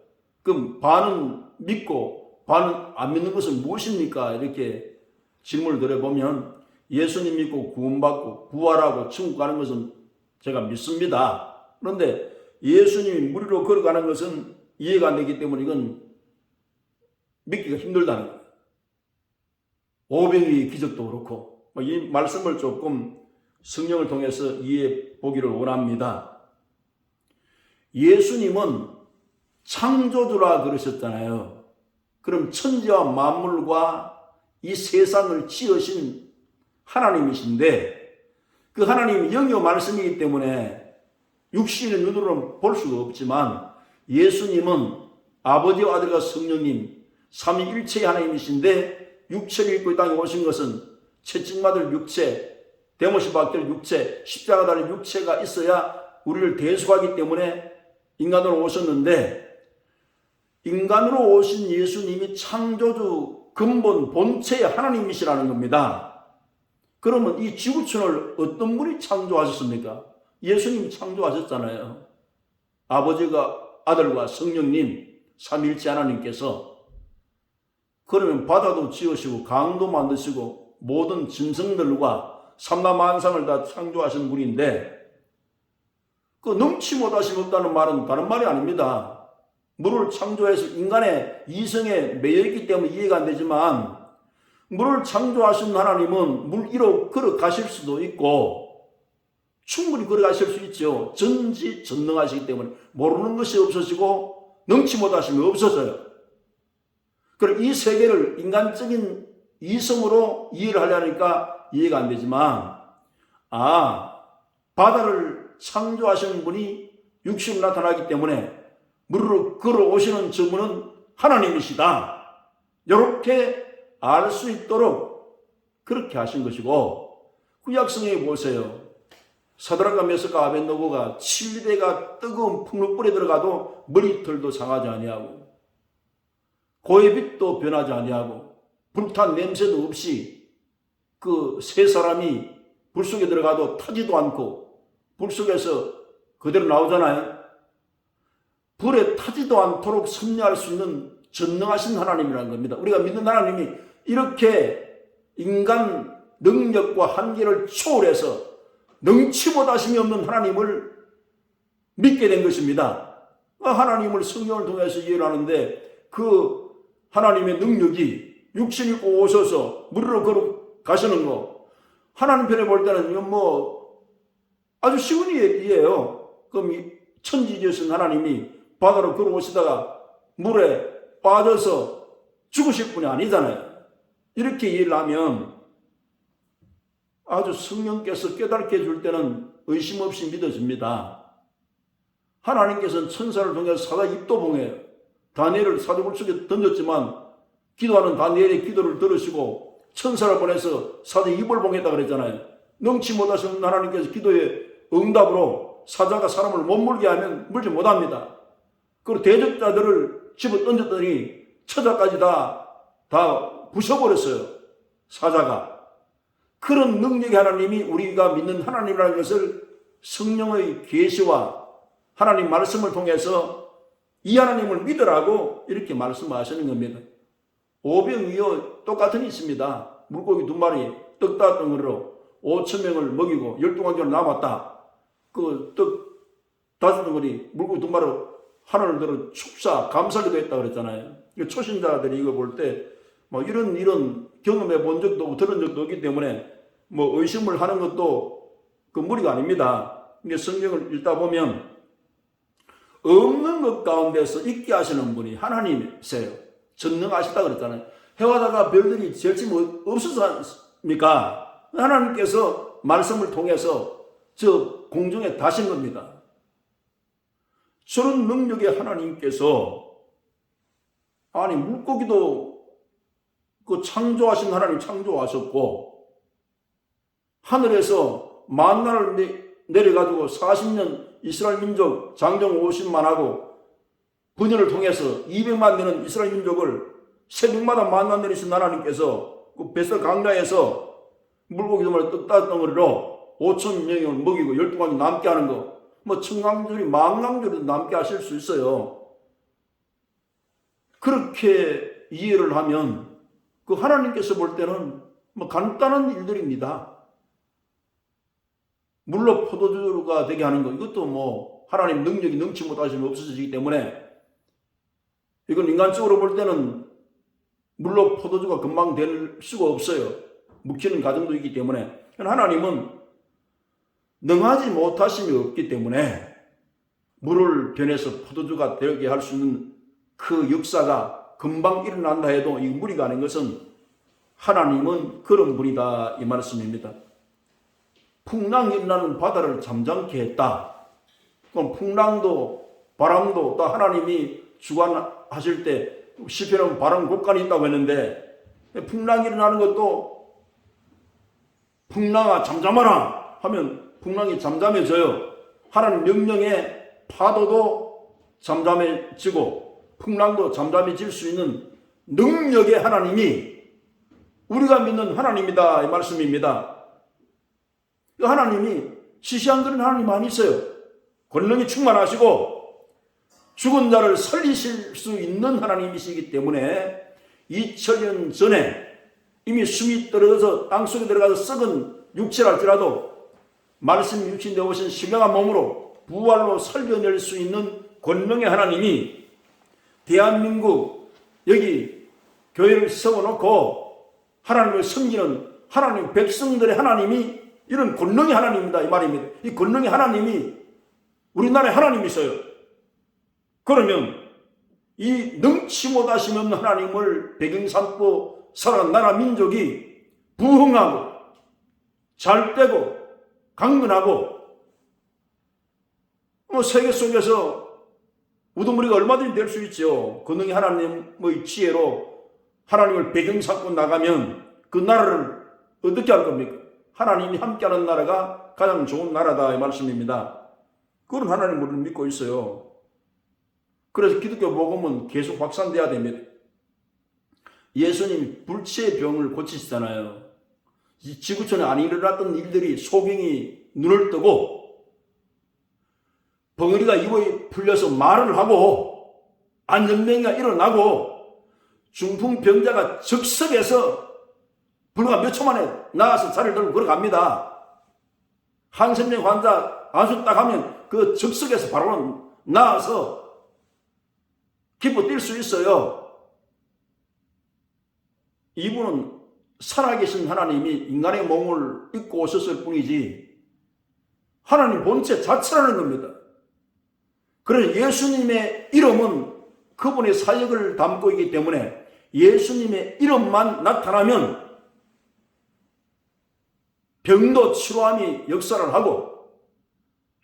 그럼 반은 믿고 반은 안 믿는 것은 무엇입니까? 이렇게 질문을 드려보면 예수님 믿고 구원받고 부활하고 천국 가는 것은 제가 믿습니다. 그런데 예수님이 무리로 걸어가는 것은 이해가 안 되기 때문에 이건 믿기가 힘들다는 거예요. 오병이의 기적도 그렇고, 이 말씀을 조금 성령을 통해서 이해해 보기를 원합니다. 예수님은 창조주라 그러셨잖아요. 그럼 천지와 만물과 이 세상을 지으신 하나님이신데 그 하나님이 영이요 말씀이기 때문에 육신의 눈으로는 볼 수가 없지만 예수님은 아버지와 아들과 성령님 삼위일체의 하나님이신데 육체를 입고 이 땅에 오신 것은 채찍맞을 육체, 대못이 박힐 육체, 십자가 달린 육체가 있어야 우리를 대속하기 때문에 인간으로 오셨는데, 인간으로 오신 예수님이 창조주 근본 본체의 하나님이시라는 겁니다. 그러면 이 지구촌을 어떤 분이 창조하셨습니까? 예수님이 창조하셨잖아요. 아버지가 아들과 성령님 삼위일체 하나님께서. 그러면 바다도 지으시고 강도 만드시고 모든 짐승들과 삼라만상을 다 창조하신 분인데, 그 넘치 못하심 없다는 말은 다른 말이 아닙니다. 물을 창조해서 인간의 이성에 매여있기 때문에 이해가 안 되지만, 물을 창조하신 하나님은 물 위로 걸어가실 수도 있고 충분히 걸어가실 수 있죠. 전지전능하시기 때문에 모르는 것이 없어지고 넘치 못하심이 없어져요. 그럼 이 세계를 인간적인 이성으로 이해를 하려니까 이해가 안 되지만, 바다를 창조하시는 분이 육신으로 나타나기 때문에 물으로 걸어오시는 저분은 하나님이시다, 이렇게 알 수 있도록 그렇게 하신 것이고, 구약성경에 보세요. 사드락과 메삭과 아벳노고가 7대가 뜨거운 풍爐불에 들어가도 머리털도 상하지 아니하고, 고의 빛도 변하지 아니하고 불탄 냄새도 없이 그 세 사람이 불 속에 들어가도 타지도 않고 불 속에서 그대로 나오잖아요. 불에 타지도 않도록 섭리할 수 있는 전능하신 하나님이라는 겁니다. 우리가 믿는 하나님이 이렇게 인간 능력과 한계를 초월해서 능치 못하심이 없는 하나님을 믿게 된 것입니다. 하나님을 성경을 통해서 이해를 하는데 그 하나님의 능력이 육신 입고 오셔서 무리로 걸어가시는 거, 하나님 편에 볼 때는 이건 뭐 아주 쉬운 일이에요. 그럼 천지지으신 하나님이 바다로 걸어오시다가 물에 빠져서 죽으실 분이 아니잖아요. 이렇게 이해를 하면 아주 성령께서 깨닫게 해줄 때는 의심 없이 믿어집니다. 하나님께서는 천사를 통해서 사자 입도 봉해요. 다니엘을 사자굴 속에 던졌지만 기도하는 다니엘의 기도를 들으시고 천사를 보내서 사자 입을 봉했다 그랬잖아요. 능치 못하시는 하나님께서 기도의 응답으로 사자가 사람을 못 물게 하면 물지 못합니다. 그리고 대적자들을 집어 던졌더니 처자까지 다 부셔버렸어요. 사자가. 그런 능력의 하나님이 우리가 믿는 하나님이라는 것을 성령의 계시와 하나님 말씀을 통해서 이 하나님을 믿으라고 이렇게 말씀하시는 겁니다. 오병이어 똑같은 있습니다. 물고기 2마리 떡 5덩어리로 5,000명을 먹이고 12광주로 남았다. 그 떡 5덩어리 물고기 2마리로 하늘을 들어 축사 감사기도 했다 그랬잖아요. 초신자들이 이거 볼 때 뭐 이런 경험해 본 적도 없고 들은 적도 없기 때문에 뭐 의심을 하는 것도 그 무리가 아닙니다. 근데 성경을 읽다 보면 없는 것 가운데서 있게 하시는 분이 하나님이세요. 전능하시다 그랬잖아요. 해와다가 별들이 절침 없었습니까? 하나님께서 말씀을 통해서 저 공중에 다신 겁니다. 저런 능력의 하나님께서 아니 물고기도 그 창조하신 하나님 창조하셨고 하늘에서 만나를 내려가지고 40년 이스라엘 민족 장정 50만 하고 분열을 통해서 200만 되는 이스라엘 민족을 새벽마다 만나 내리신 하나님께서 그 베스 강가에서 물고기 덩어리 떡 덩어리로 5천 명을 먹이고 12광주 남게 하는 거 뭐 천강줄이 만강줄이 남게 하실 수 있어요. 그렇게 이해를 하면 그 하나님께서 볼 때는 뭐 간단한 일들입니다. 물로 포도주가 되게 하는 거 이것도 뭐 하나님 능력이 능치 못하시면 없어지기 때문에 이건 인간적으로 볼 때는 물로 포도주가 금방 될 수가 없어요. 묵히는 과정도 있기 때문에 하나님은 능하지 못하심이 없기 때문에 물을 변해서 포도주가 되게 할 수 있는 그 역사가 금방 일어난다 해도 이 무리가 아닌 것은 하나님은 그런 분이다 이 말씀입니다. 풍랑이 일어나는 바다를 잠잠케 했다. 그럼 풍랑도 바람도 또 하나님이 주관하실 때 시편은 바람 곡간이 있다고 했는데 풍랑이 일어나는 것도 풍랑아 잠잠하라 하면 풍랑이 잠잠해져요. 하나님 명령에 파도도 잠잠해지고 풍랑도 잠잠해질 수 있는 능력의 하나님이 우리가 믿는 하나님이다 이 말씀입니다. 하나님이 시시한 그런 하나님 아니세요. 권능이 충만하시고 죽은 자를 살리실 수 있는 하나님이시기 때문에 2000년 전에 이미 숨이 떨어져서 땅속에 들어가서 썩은 육체랄지라도 말씀이 육신되어 오신 신명한 몸으로 부활로 살려낼 수 있는 권능의 하나님이 대한민국 여기 교회를 세워놓고 하나님을 섬기는 하나님 백성들의 하나님이 이런 권능의 하나님이다 이 말입니다. 이 권능의 하나님이 우리나라의 하나님이세요. 그러면 이 능치 못하심 없는 하나님을 배경 삼고 살아간 나라 민족이 부흥하고 잘되고 강건하고 세계 속에서 우두머리가 얼마든지 될 수 있죠. 권능의 하나님의 지혜로 하나님을 배경 삼고 나가면 그 나라를 어떻게 할 겁니까? 하나님이 함께하는 나라가 가장 좋은 나라다 이 말씀입니다. 그런 하나님을 믿고 있어요. 그래서 기독교 복음은 계속 확산돼야 됩니다. 예수님이 불치의 병을 고치시잖아요. 지구촌에 안 일어났던 일들이 소경이 눈을 뜨고 벙어리가 입에 풀려서 말을 하고 안전병이가 일어나고 중풍병자가 즉석에서 불과 몇 초 만에 나와서 자리를 들고 걸어갑니다. 한센병 환자 안수 딱 하면 그 즉석에서 바로 나와서 기뻐 뛸 수 있어요. 이분은 살아계신 하나님이 인간의 몸을 입고 오셨을 뿐이지 하나님 본체 자체라는 겁니다. 그래서 예수님의 이름은 그분의 사역을 담고 있기 때문에 예수님의 이름만 나타나면 병도 치료함이 역사를 하고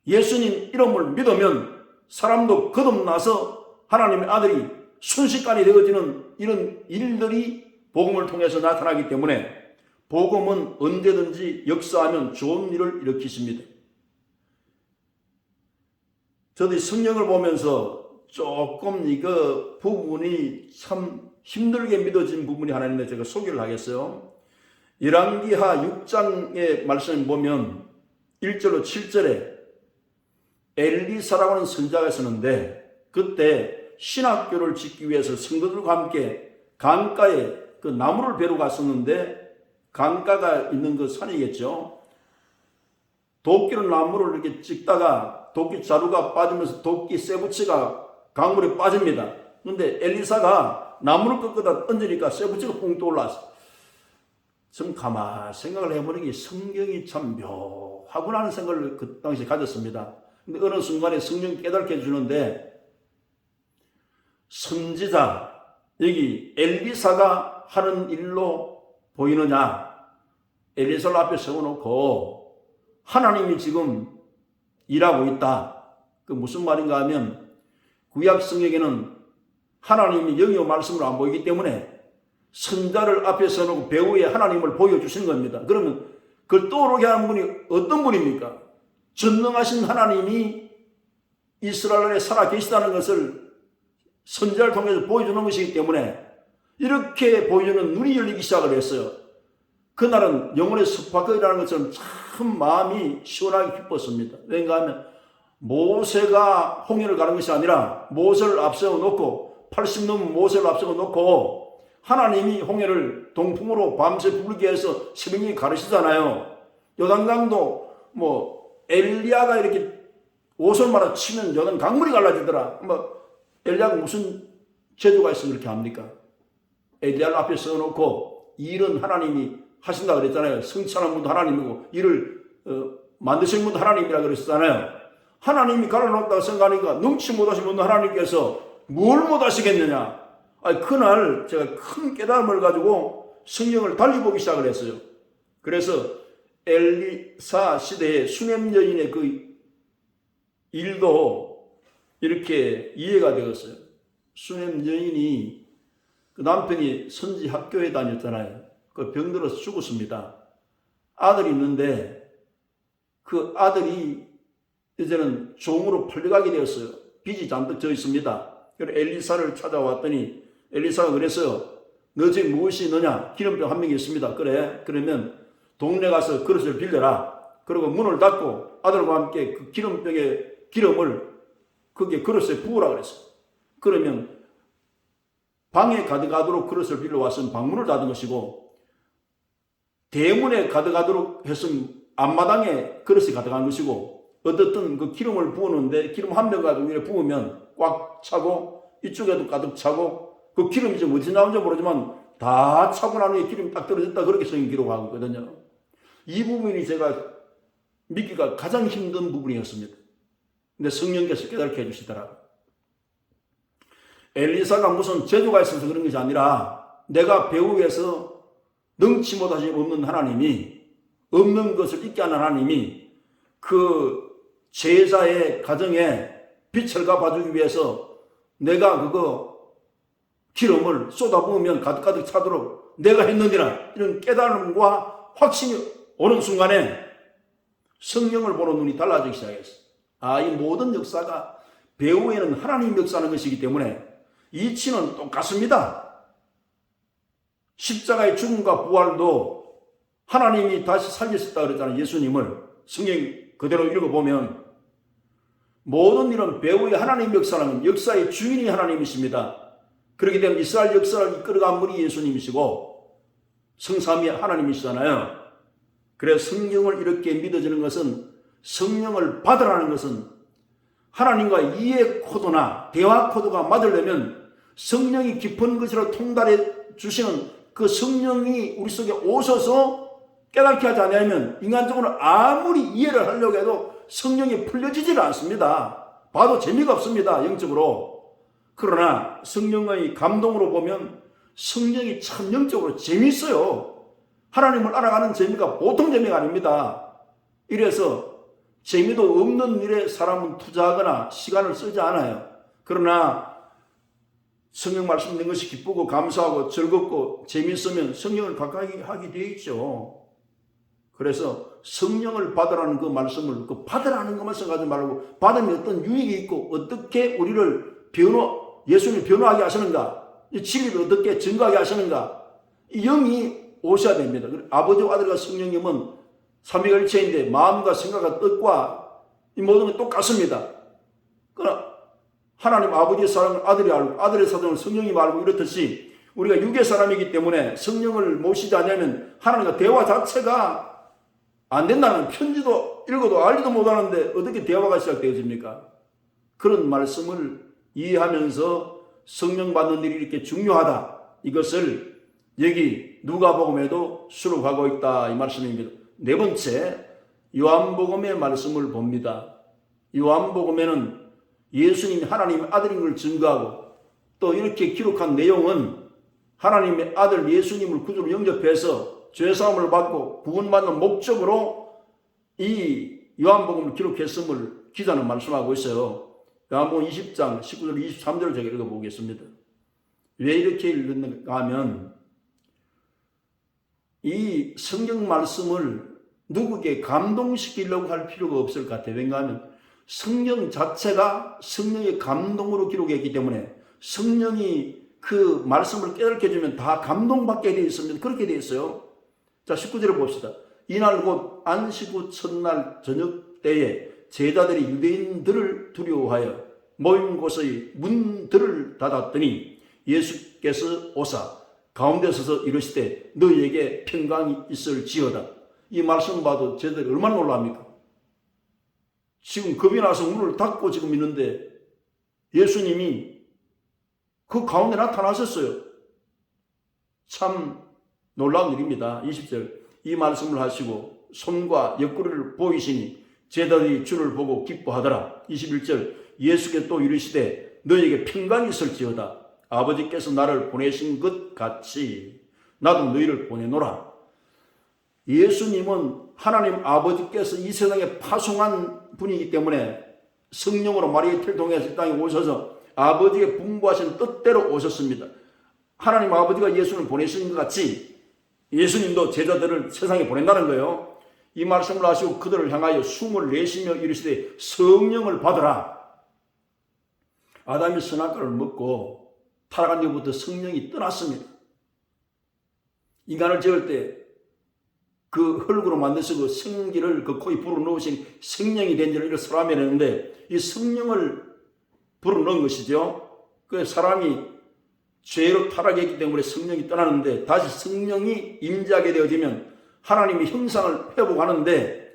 예수님 이름을 믿으면 사람도 거듭나서 하나님의 아들이 순식간에 되어지는 이런 일들이 복음을 통해서 나타나기 때문에 복음은 언제든지 역사하면 좋은 일을 일으키십니다. 저도 성경을 보면서 조금 이거 부분이 참 힘들게 믿어진 부분이 하나 있는데 제가 소개를 하겠어요. 열왕기하 6장의 말씀을 보면 1절로 7절에 엘리사라고 하는 선자가 있었는데 그때 신학교를 짓기 위해서 성도들과 함께 강가에 그 나무를 베러 갔었는데 강가가 있는 그 산이겠죠. 도끼로 나무를 이렇게 찍다가 도끼 자루가 빠지면서 도끼 쇠붙이가 강물에 빠집니다. 그런데 엘리사가 나무를 꺾어다 던지니까 쇠붙이가 뽕 떠올랐어. 좀 가만히 생각을 해보니 성경이 참 묘하구나 하는 생각을 그 당시에 가졌습니다. 근데 어느 순간에 성경이 깨닫게 해주는데 선지자 여기 엘리사가 하는 일로 보이느냐? 엘리사를 앞에 세워놓고 하나님이 지금 일하고 있다. 그 무슨 말인가 하면 구약 성경에는 하나님이 영이요 말씀으로 안 보이기 때문에 선자를 앞에 세워놓고 배후에 하나님을 보여주시는 겁니다. 그러면 그걸 떠오르게 하는 분이 어떤 분입니까? 전능하신 하나님이 이스라엘에 살아 계시다는 것을 선자를 통해서 보여주는 것이기 때문에 이렇게 보여주는 눈이 열리기 시작을 했어요. 그날은 영혼의 습박이라는 것처럼 참 마음이 시원하게 기뻤습니다. 왜인가 하면 모세가 홍해를 가는 것이 아니라 모세를 앞세워 놓고 80 넘은 모세를 앞세워 놓고 하나님이 홍해를 동풍으로 밤새 불게 해서 새벽에 가르치잖아요. 요단강도 엘리야가 이렇게 오솔마라 치면 요단 강물이 갈라지더라. 엘리야가 무슨 재주가 있으면 그렇게 합니까? 엘리야를 앞에 세워놓고 일은 하나님이 하신다 그랬잖아요. 성취하는 분도 하나님이고 일을 만드신 분도 하나님이라 그랬잖아요. 하나님이 갈라놓았다고 생각하니까 능치 못하신 분도 하나님께서 뭘 못하시겠느냐. 그날 제가 큰 깨달음을 가지고 성경을 달리 보기 시작을 했어요. 그래서 엘리사 시대의 수냄 여인의 그 일도 이렇게 이해가 되었어요. 수냄 여인이 그 남편이 선지 학교에 다녔잖아요. 그 병들어서 죽었습니다. 아들이 있는데 그 아들이 이제는 종으로 팔려가게 되었어요. 빚이 잔뜩 져 있습니다. 그래서 엘리사를 찾아왔더니 엘리사가 그래서 너 집에 무엇이 있느냐? 기름병 한 명이 있습니다. 그래. 그러면 동네 가서 그릇을 빌려라. 그리고 문을 닫고 아들과 함께 그 기름병에 기름을 거기에 그릇에 부으라 그랬어요. 그러면 방에 가득하도록 그릇을 빌려왔으면 방문을 닫은 것이고 대문에 가득하도록 했으면 앞마당에 그릇이 가득한 것이고 어떻든 그 기름을 부었는데 기름 한 병 가지고 위에 부으면 꽉 차고 이쪽에도 가득 차고 그 기름이 좀 어디서 나온지 모르지만 다 차고 난 후에 기름이 딱 떨어졌다 그렇게 성경 기록하고 있거든요. 이 부분이 제가 믿기가 가장 힘든 부분이었습니다. 근데 성령께서 깨닫게 해주시더라. 엘리사가 무슨 재주가 있어서 그런 것이 아니라 내가 배후에서 능치 못하시 없는 하나님이 없는 것을 있게 하는 하나님이 그 제자의 가정에 빛을 갚아주기 위해서 내가 그거 기름을 쏟아부으면 가득가득 차도록 내가 했느니라 이런 깨달음과 확신이 오는 순간에 성경을 보는 눈이 달라지기 시작했어요. 이 모든 역사가 배후에는 하나님 역사하는 것이기 때문에 이치는 똑같습니다. 십자가의 죽음과 부활도 하나님이 다시 살리셨다 그랬잖아요. 예수님을 성경 그대로 읽어보면 모든 일은 배후의 하나님 역사는 역사의 주인이 하나님이십니다. 그렇기 때문에 이스라엘 역사를 이끌어간 분이 예수님이시고 성삼위 하나님이시잖아요. 그래서 성경을 이렇게 믿어지는 것은, 성령을 받으라는 것은 하나님과 이해 코드나 대화 코드가 맞으려면 성령이 깊은 것으로 통달해 주시는 그 성령이 우리 속에 오셔서 깨닫게 하지 않으면 인간적으로 아무리 이해를 하려고 해도 성령이 풀려지질 않습니다. 봐도 재미가 없습니다. 영적으로. 그러나 성령의 감동으로 보면 성령이 참 영적으로 재미있어요. 하나님을 알아가는 재미가 보통 재미가 아닙니다. 이래서 재미도 없는 일에 사람은 투자하거나 시간을 쓰지 않아요. 그러나 성경 말씀 듣는 것이 기쁘고 감사하고 즐겁고 재미있으면 성령을 가까이 하게 되어 있죠. 그래서 성령을 받으라는 그 말씀을, 그 받으라는 것만 생각하지 말고 받으면 어떤 유익이 있고 어떻게 우리를 예수님을 변호하게 하시는가, 이 진리를 어떻게 증거하게 하시는가, 이 영이 오셔야 됩니다. 아버지와 아들과 성령님은 삼위일체인데 마음과 생각과 뜻과 이 모든 게 똑같습니다. 그러나 하나님 아버지의 사랑을 아들이 알고 아들의 사랑을 성령이 알고 이렇듯이 우리가 육의 사람이기 때문에 성령을 모시지 않으면 하나님과 대화 자체가 안 된다는, 편지도 읽어도 알지도 못하는데 어떻게 대화가 시작되어집니까? 그런 말씀을 이해하면서 성령 받는 일이 이렇게 중요하다, 이것을 여기 누가복음에도 수록하고 있다, 이 말씀입니다. 네 번째, 요한복음의 말씀을 봅니다. 요한복음에는 예수님이 하나님의 아들인 걸 증거하고 또 이렇게 기록한 내용은 하나님의 아들 예수님을 구주로 영접해서 죄사함을 받고 구원받는 목적으로 이 요한복음을 기록했음을 기자는 말씀하고 있어요. 요한복음 20장 19절 23절을 제가 읽어보겠습니다. 왜 이렇게 읽는가 하면 이 성경 말씀을 누구에게 감동시키려고 할 필요가 없을 것 같아요. 왜냐 하면 성경 자체가 성령의 감동으로 기록했기 때문에 성령이 그 말씀을 깨닫게 해주면 다 감동받게 되어 있습니다. 그렇게 되어 있어요. 자, 19절을 봅시다. 이날 곧 안식 후 첫날 저녁 때에 제자들이 유대인들을 두려워하여 모인 곳의 문들을 닫았더니 예수께서 오사 가운데 서서 이르시되 너희에게 평강이 있을지어다. 이 말씀 봐도 제자들이 얼마나 놀랍니까? 지금 겁이 나서 문을 닫고 지금 있는데 예수님이 그 가운데 나타나셨어요. 참 놀라운 일입니다. 20절 이 말씀을 하시고 손과 옆구리를 보이시니 제자들이 주를 보고 기뻐하더라. 21절 예수께 또 이르시되 너희에게 평강이 있을지어다. 아버지께서 나를 보내신 것 같이 나도 너희를 보내노라. 예수님은 하나님 아버지께서 이 세상에 파송한 분이기 때문에 성령으로 마리아의 태를 통해서 이 땅에 오셔서 아버지의 분부하신 뜻대로 오셨습니다. 하나님 아버지가 예수를 보내신 것 같이 예수님도 제자들을 세상에 보낸다는 거예요. 이 말씀을 하시고 그들을 향하여 숨을 내쉬며 이르시되 성령을 받으라. 아담이 선악과를 먹고 타락한 뒤부터 성령이 떠났습니다. 인간을 지을 때 그 흙으로 만드시고 생기를 그 코에 불어넣으신 생명이 된 지를 이렇게 설하면했는데 이 성령을 불어넣은 것이죠. 그 사람이 죄로 타락했기 때문에 성령이 떠나는데 다시 성령이 임재하게 되어지면 하나님의 형상을 회복하는데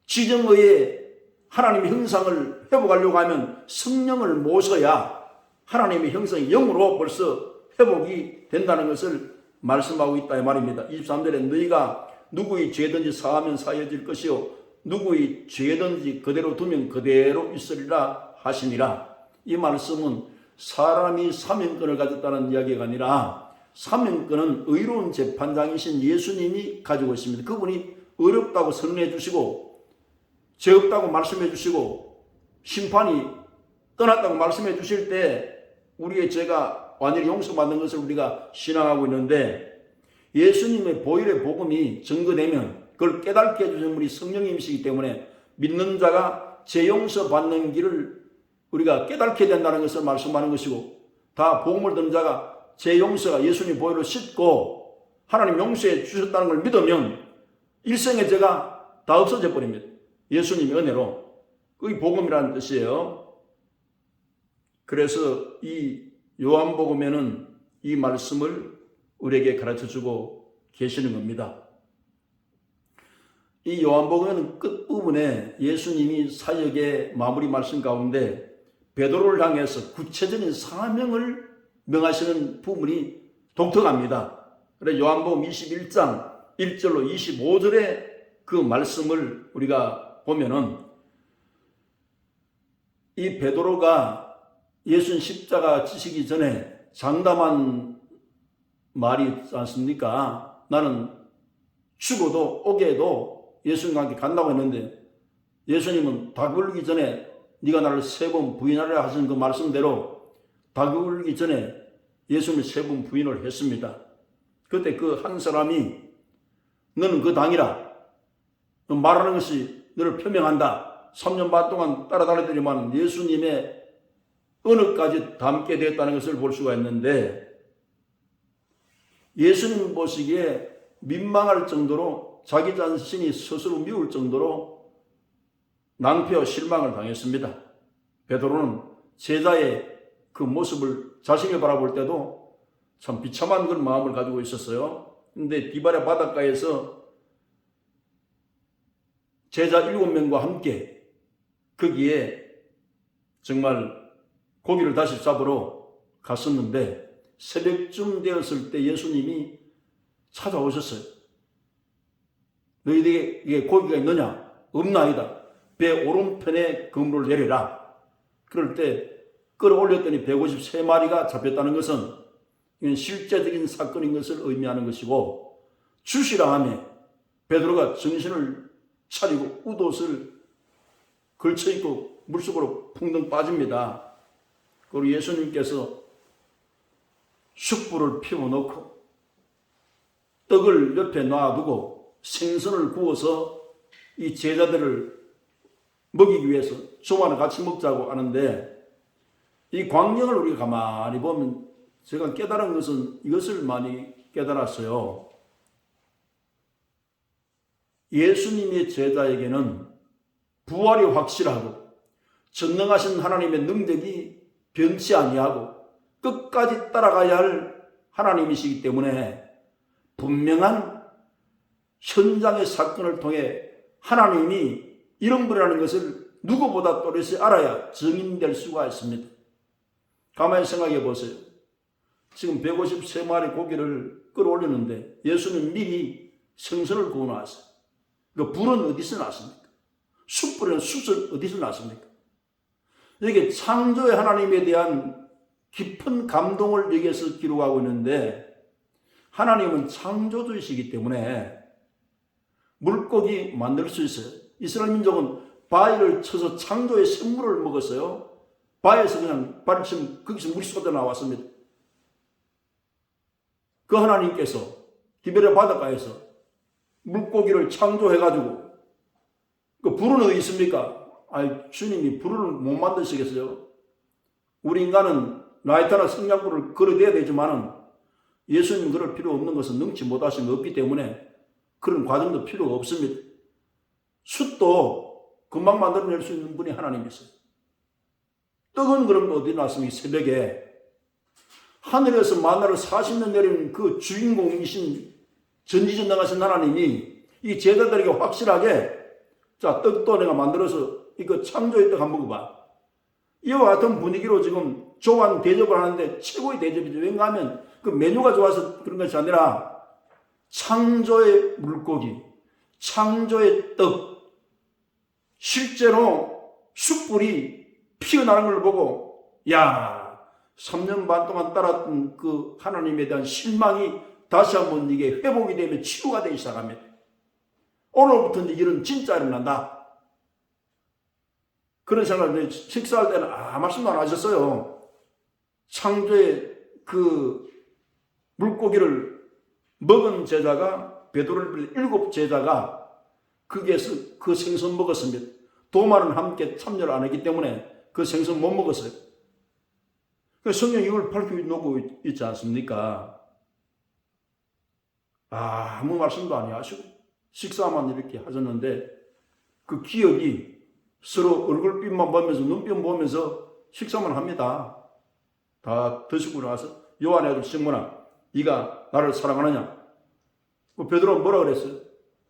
지정의에 하나님의 형상을 회복하려고 하면 성령을 모셔야 하나님의 형상이 영으로 벌써 회복이 된다는 것을 말씀하고 있다 이 말입니다. 23절에 너희가 누구의 죄든지 사하면 사해질 것이요 누구의 죄든지 그대로 두면 그대로 있으리라 하시니라. 이 말씀은 사람이 사명권을 가졌다는 이야기가 아니라 사명권은 의로운 재판장이신 예수님이 가지고 있습니다. 그분이 어렵다고 선언해 주시고 죄 없다고 말씀해 주시고 심판이 떠났다고 말씀해 주실 때 우리의 죄가 완전히 용서받는 것을 우리가 신앙하고 있는데 예수님의 보혈의 복음이 증거되면 그걸 깨닫게 해주신 분이 성령님이시기 때문에 믿는 자가 죄 용서받는 길을 우리가 깨닫게 된다는 것을 말씀하는 것이고 다 복음을 듣는 자가 죄 용서가 예수님 보혈로 씻고 하나님 용서해 주셨다는 걸 믿으면 일생의 죄가 다 없어져 버립니다. 예수님의 은혜로. 그게 복음이라는 뜻이에요. 그래서 이 요한복음에는 이 말씀을 우리에게 가르쳐주고 계시는 겁니다. 이 요한복음에는 끝부분에 예수님이 사역의 마무리 말씀 가운데 베드로를 향해서 구체적인 사명을 명하시는 부분이 독특합니다. 그래서 요한복음 21장 1절로 25절의 그 말씀을 우리가 보면은 이 베드로가 예수님 십자가 지시기 전에 장담한 말이 있지 않습니까? 나는 죽어도 오게도 예수님과 함께 간다고 했는데 예수님은 닭 울기 전에 네가 나를 3번 부인하리라 하신 그 말씀대로 닭 울기 전에 예수님이 3번 부인을 했습니다. 그때 그 한 사람이 너는 그 당이라 너 말하는 것이 너를 표명한다. 3년 반 동안 따라다녔더니만 예수님의 언어까지 담게 되었다는 것을 볼 수가 있는데 예수님 보시기에 민망할 정도로 자기 자신이 스스로 미울 정도로 낭패와 실망을 당했습니다. 베드로는 제자의 그 모습을 자신을 바라볼 때도 참 비참한 그런 마음을 가지고 있었어요. 그런데 비바랴 바닷가에서 제자 7명과 함께 거기에 정말 고기를 다시 잡으러 갔었는데 새벽쯤 되었을 때 예수님이 찾아오셨어요. 너희에게 고기가 있느냐? 없나이다. 배 오른편에 그물을 내려라. 그럴 때 끌어올렸더니 153마리가 잡혔다는 것은 이건 실제적인 사건인 것을 의미하는 것이고 주시라 하며 베드로가 정신을 차리고 웃옷을 걸쳐입고 물속으로 풍덩 빠집니다. 그리고 예수님께서 숯불을 피워놓고 떡을 옆에 놔두고 생선을 구워서 이 제자들을 먹이기 위해서 조만을 같이 먹자고 하는데 이 광경을 우리가 가만히 보면 제가 깨달은 것은 이것을 많이 깨달았어요. 예수님의 제자에게는 부활이 확실하고 전능하신 하나님의 능력이 변치 아니하고 끝까지 따라가야 할 하나님이시기 때문에 분명한 현장의 사건을 통해 하나님이 이런 분이라는 것을 누구보다 또렷이 알아야 증인될 수가 있습니다. 가만히 생각해 보세요. 지금 153마리 고기를 끌어올리는데 예수는 미리 생선을 구워놨어요. 그 불은 어디서 났습니까? 숯불에는 숯은 어디서 났습니까? 이게 창조의 하나님에 대한 깊은 감동을 여기에서 기록하고 있는데 하나님은 창조주이시기 때문에 물고기 만들 수 있어요. 이스라엘 민족은 바위를 쳐서 창조의 생물을 먹었어요. 바위에서 그냥 발을 치면 거기서 물이 쏟아 나왔습니다. 그 하나님께서 디베랴 바닷가에서 물고기를 창조해가지고 그 불은 어디 있습니까? 아니, 주님이 불을 못 만드시겠어요? 우리 인간은 라이터나 성냥불을 걸어대야 되지만은 예수님 그럴 필요 없는 것은 능치 못하신 거 없기 때문에 그런 과정도 필요가 없습니다. 숯도 금방 만들어낼 수 있는 분이 하나님이세요. 떡은 그럼 어디 났습니까? 새벽에 하늘에서 만나를 40년 내리는 그 주인공이신 전지전능하신 하나님이 이 제자들에게 확실하게 자, 떡도 내가 만들어서 이거 창조의 떡 한번 먹어봐. 이와 같은 분위기로 지금 조한 대접을 하는데 최고의 대접이죠. 왜냐하면 그 메뉴가 좋아서 그런 것이 아니라 창조의 물고기, 창조의 떡, 실제로 숯불이 피어나는 걸 보고 야, 3년 반 동안 따랐던 그 하나님에 대한 실망이 다시 한번 이게 회복이 되면 치유가 되기 시작합니다. 오늘부터 이제 일은 진짜 일어난다. 그런 생각을 식사할 때는 말씀도 안 하셨어요. 창조의 그 물고기를 먹은 제자가 베드로를 7 제자가 거기에서 그 생선 먹었습니다. 도마는 함께 참여를 안 했기 때문에 그 생선 못 먹었어요. 성경이 이걸 밝혀놓고 있지 않습니까? 아무 말씀도 안 하시고 식사만 이렇게 하셨는데 그 기억이 서로 얼굴빛만 보면서 눈빛 보면서 식사만 합니다. 다 드시고 나서 요한의 아들 시몬아 네가 나를 사랑하느냐? 베드로가 뭐라 그랬어요?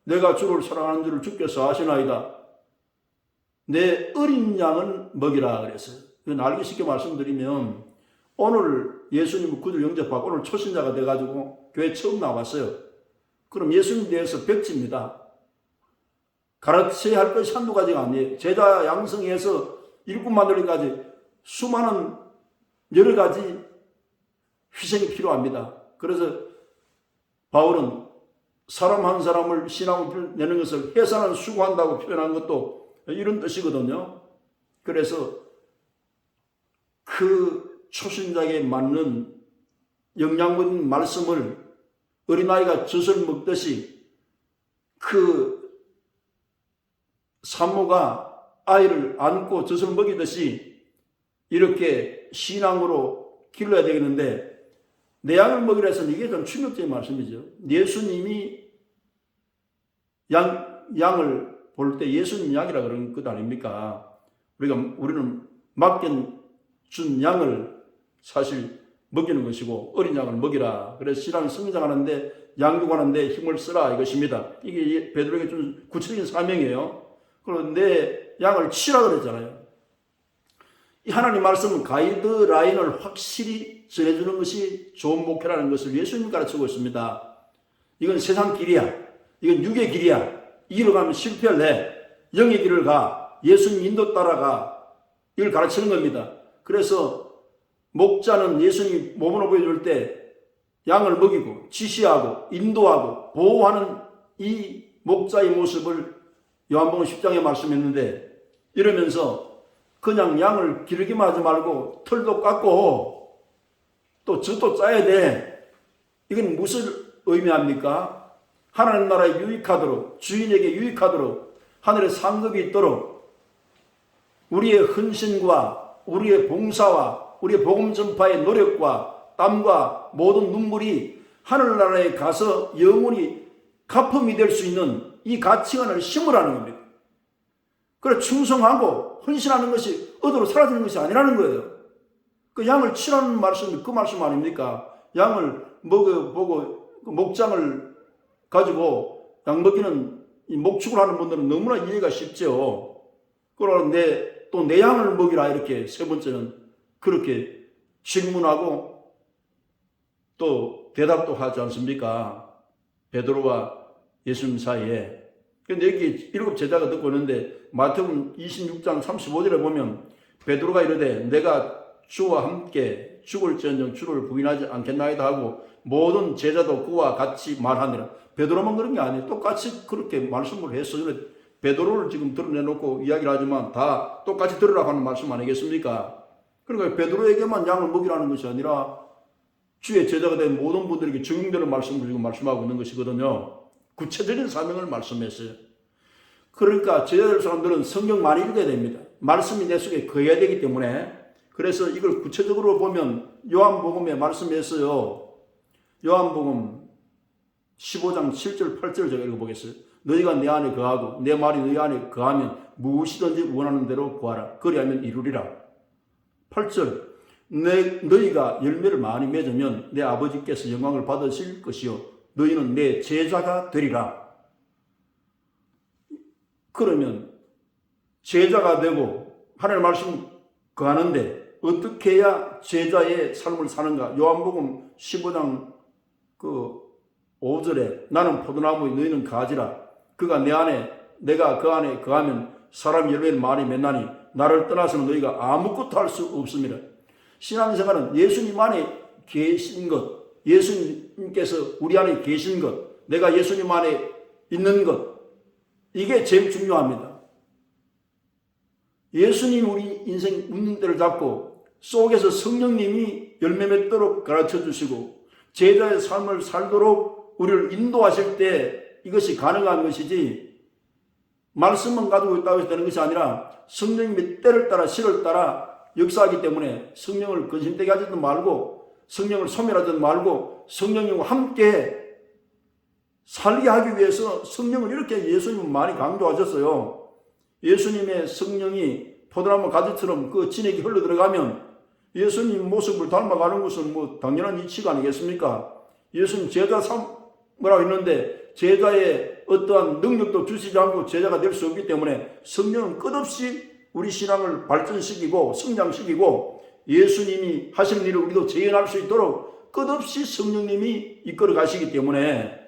내가 주를 사랑하는 줄을 주께서 아시나이다. 내 어린 양은 먹이라 그랬어요. 알기 쉽게 말씀드리면 오늘 예수님 구주 영접하고 오늘 초신자가 돼가지고 교회 처음 나왔어요. 그럼 예수님 대해서 백지입니다. 가르쳐야 할 것이 한두 가지가 아니에요. 제자 양성에서 일꾼 만들기까지 수많은 여러 가지 희생이 필요합니다. 그래서 바울은 사람 한 사람을 신앙을 내는 것을 해산을 수고한다고 표현한 것도 이런 뜻이거든요. 그래서 그 초신자에게 맞는 영양분 말씀을 어린아이가 젖을 먹듯이 그 산모가 아이를 안고 젖을 먹이듯이 이렇게 신앙으로 길러야 되겠는데 내 양을 먹이라 해서 이게 좀 충격적인 말씀이죠. 예수님이 양을 볼 때 예수님 양이라 그런 것 아닙니까? 우리는 맡겨준 양을 사실 먹이는 것이고 어린 양을 먹이라. 그래서 신앙 성장하는데 양육하는데 힘을 쓰라 이것입니다. 이게 베드로에게 준 구체적인 사명이에요. 그런데 양을 치라 그랬잖아요. 이 하나님 말씀은 가이드라인을 확실히 전해주는 것이 좋은 목회라는 것을 예수님이 가르치고 있습니다. 이건 세상 길이야. 이건 육의 길이야. 이 길을 가면 실패할래. 영의 길을 가. 예수님 인도 따라가. 이걸 가르치는 겁니다. 그래서 목자는 예수님이 몸으로 보여줄 때 양을 먹이고 지시하고 인도하고 보호하는 이 목자의 모습을 요한복음 10장에 말씀했는데 이러면서 그냥 양을 기르기만 하지 말고 털도 깎고 또 젖도 짜야 돼. 이건 무슨 의미합니까? 하나님 나라에 유익하도록 주인에게 유익하도록 하늘에 상급이 있도록 우리의 헌신과 우리의 봉사와 우리의 복음 전파의 노력과 땀과 모든 눈물이 하늘나라에 가서 영원히 가품이 될 수 있는 이 가치관을 심으라는 겁니다. 그래 충성하고 헌신하는 것이 얻으로 사라지는 것이 아니라는 거예요. 그 양을 치라는 말씀이 그 말씀 아닙니까? 양을 먹어보고 그 목장을 가지고 양 먹이는 이 목축을 하는 분들은 너무나 이해가 쉽죠. 그런데 또 내 양을 먹이라 이렇게 세 번째는 그렇게 질문하고 또 대답도 하지 않습니까? 베드로와 예수님 사이에. 그런데 여기 7 제자가 듣고 있는데 마태복음 26장 35절에 보면 베드로가 이르되 내가 주와 함께 죽을지언정 주를 부인하지 않겠나이다 하고 모든 제자도 그와 같이 말하니라. 베드로만 그런 게 아니에요. 똑같이 그렇게 말씀을 했어요. 베드로를 지금 드러내놓고 이야기를 하지만 다 똑같이 들으라고 하는 말씀 아니겠습니까? 그러니까 베드로에게만 양을 먹이라는 것이 아니라 주의 제자가 된 모든 분들에게 적용되는 말씀을 지금 말씀하고 있는 것이거든요. 구체적인 사명을 말씀했어요. 그러니까 제자될 사람들은 성경 많이 읽어야 됩니다. 말씀이 내 속에 거해야 되기 때문에. 그래서 이걸 구체적으로 보면 요한복음에 말씀했어요. 요한복음 15장 7절 8절 제가 읽어보겠어요. 너희가 내 안에 거하고 내 말이 너희 안에 거하면 무엇이든지 원하는 대로 구하라. 그리하면 이루리라. 8절 너희가 열매를 많이 맺으면 내 아버지께서 영광을 받으실 것이요 너희는 내 제자가 되리라. 그러면 제자가 되고 하나님의 말씀 거하는데 어떻게 해야 제자의 삶을 사는가? 요한복음 15장 5절에 나는 포도나무에 너희는 가지라. 그가 내 안에 내가 그 안에 거하면 사람이 열매를 많이 맺나니 나를 떠나서는 너희가 아무것도 할 수 없습니다. 신앙생활은 예수님 안에 계신 것, 예수님께서 우리 안에 계신 것, 내가 예수님 안에 있는 것, 이게 제일 중요합니다. 예수님 우리 인생 운명대를 잡고 속에서 성령님이 열매 맺도록 가르쳐 주시고 제자의 삶을 살도록 우리를 인도하실 때 이것이 가능한 것이지 말씀만 가지고 있다고 해서 되는 것이 아니라 성령님이 때를 따라 시를 따라 역사하기 때문에 성령을 근심되게 하지도 말고 성령을 소멸하지도 말고 성령님과 함께 살게 하기 위해서 성령을 이렇게 예수님은 많이 강조하셨어요. 예수님의 성령이 포도나무 가지처럼 그 진액이 흘러 들어가면 예수님 모습을 닮아가는 것은 뭐 당연한 이치가 아니겠습니까? 예수님 제자 삼으라고 했는데 제자의 어떠한 능력도 주시지 않고 제자가 될 수 없기 때문에 성령은 끝없이 우리 신앙을 발전시키고 성장시키고 예수님이 하시는 일을 우리도 재현할 수 있도록 끝없이 성령님이 이끌어 가시기 때문에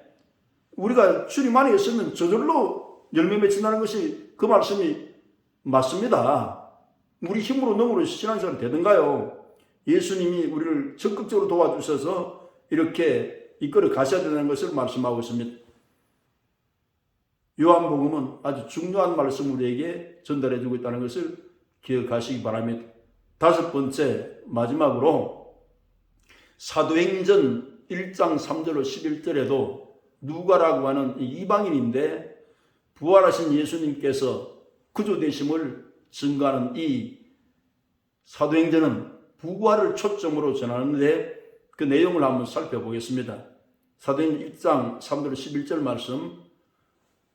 우리가 주님 안에 있으면 저절로 열매 맺힌다는 것이 그 말씀이 맞습니다. 우리 힘으로 능으로 신앙생활이 되든가요? 예수님이 우리를 적극적으로 도와주셔서 이렇게 이끌어 가셔야 된다는 것을 말씀하고 있습니다. 요한복음은 아주 중요한 말씀을 우리에게 전달해 주고 있다는 것을 기억하시기 바랍니다. 다섯 번째, 마지막으로 사도행전 1장 3절로 11절에도 누가라고 하는 이방인인데 부활하신 예수님께서 구주되심을 증거하는 이 사도행전은 부활을 초점으로 전하는데 그 내용을 한번 살펴보겠습니다. 사도행전 1장 3절 11절 말씀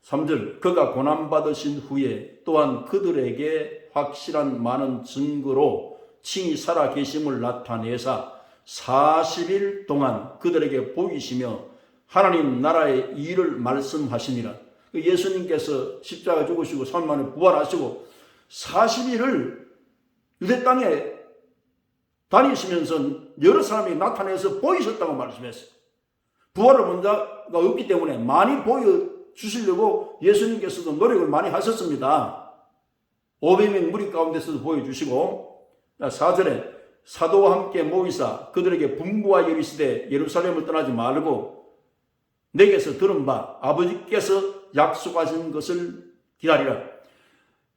3절 그가 고난받으신 후에 또한 그들에게 확실한 많은 증거로 칭히 살아계심을 나타내사 40일 동안 그들에게 보이시며 하나님 나라의 일을 말씀하시니라. 예수님께서 십자가 죽으시고 3일 만에 부활하시고 40일을 유대 땅에 다니시면서 여러 사람이 나타내서 보이셨다고 말씀했어요. 부활을 본 자가 없기 때문에 많이 보여주시려고 예수님께서도 노력을 많이 하셨습니다. 500명 무리 가운데서도 보여주시고 4절에 사도와 함께 모이사 그들에게 분부하여 이르시되 예루살렘을 떠나지 말고 내게서 들은 바 아버지께서 약속하신 것을 기다리라.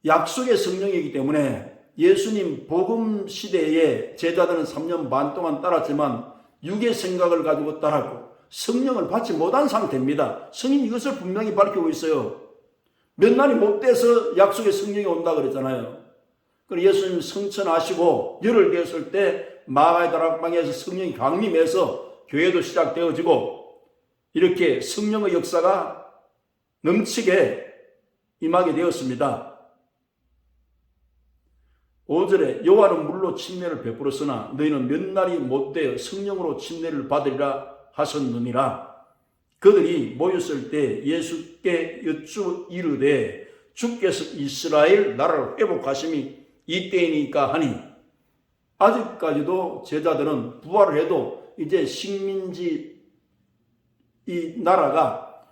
약속의 성령이기 때문에 예수님 복음 시대에 제자들은 3년 반 동안 따랐지만 육의 생각을 가지고 따랐고 성령을 받지 못한 상태입니다. 성인이 이것을 분명히 밝히고 있어요. 몇 날이 못 돼서 약속의 성령이 온다 그랬잖아요. 그리고 예수님 성천하시고 열흘 되었을 때 마가의 다락방에서 성령이 강림해서 교회도 시작되어지고 이렇게 성령의 역사가 넘치게 임하게 되었습니다. 5절에 여호와는 물로 침례를 베풀었으나 너희는 몇 날이 못되어 성령으로 침례를 받으리라 하셨느니라. 그들이 모였을 때 예수께 여쭈 이르되 주께서 이스라엘 나라를 회복하심이 이때이니까 하니 아직까지도 제자들은 부활을 해도 이제 식민지 이 나라가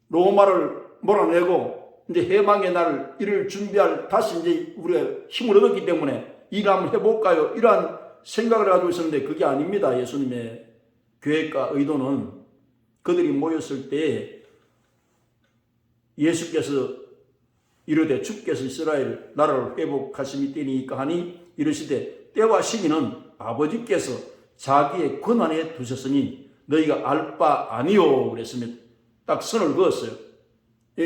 로마를 몰아내고 이제 해방의 날 이를 준비할 다시 이제 우리가 힘을 얻었기 때문에 일 한번 해볼까요? 이러한 생각을 가지고 있었는데 그게 아닙니다. 예수님의 계획과 의도는 그들이 모였을 때 예수께서 이르되 주께서 이스라엘 나라를 회복하심이 때니까 하니 이르시되 때와 시기는 아버지께서 자기의 권한에 두셨으니 너희가 알 바 아니요 그랬습니다. 딱 선을 그었어요.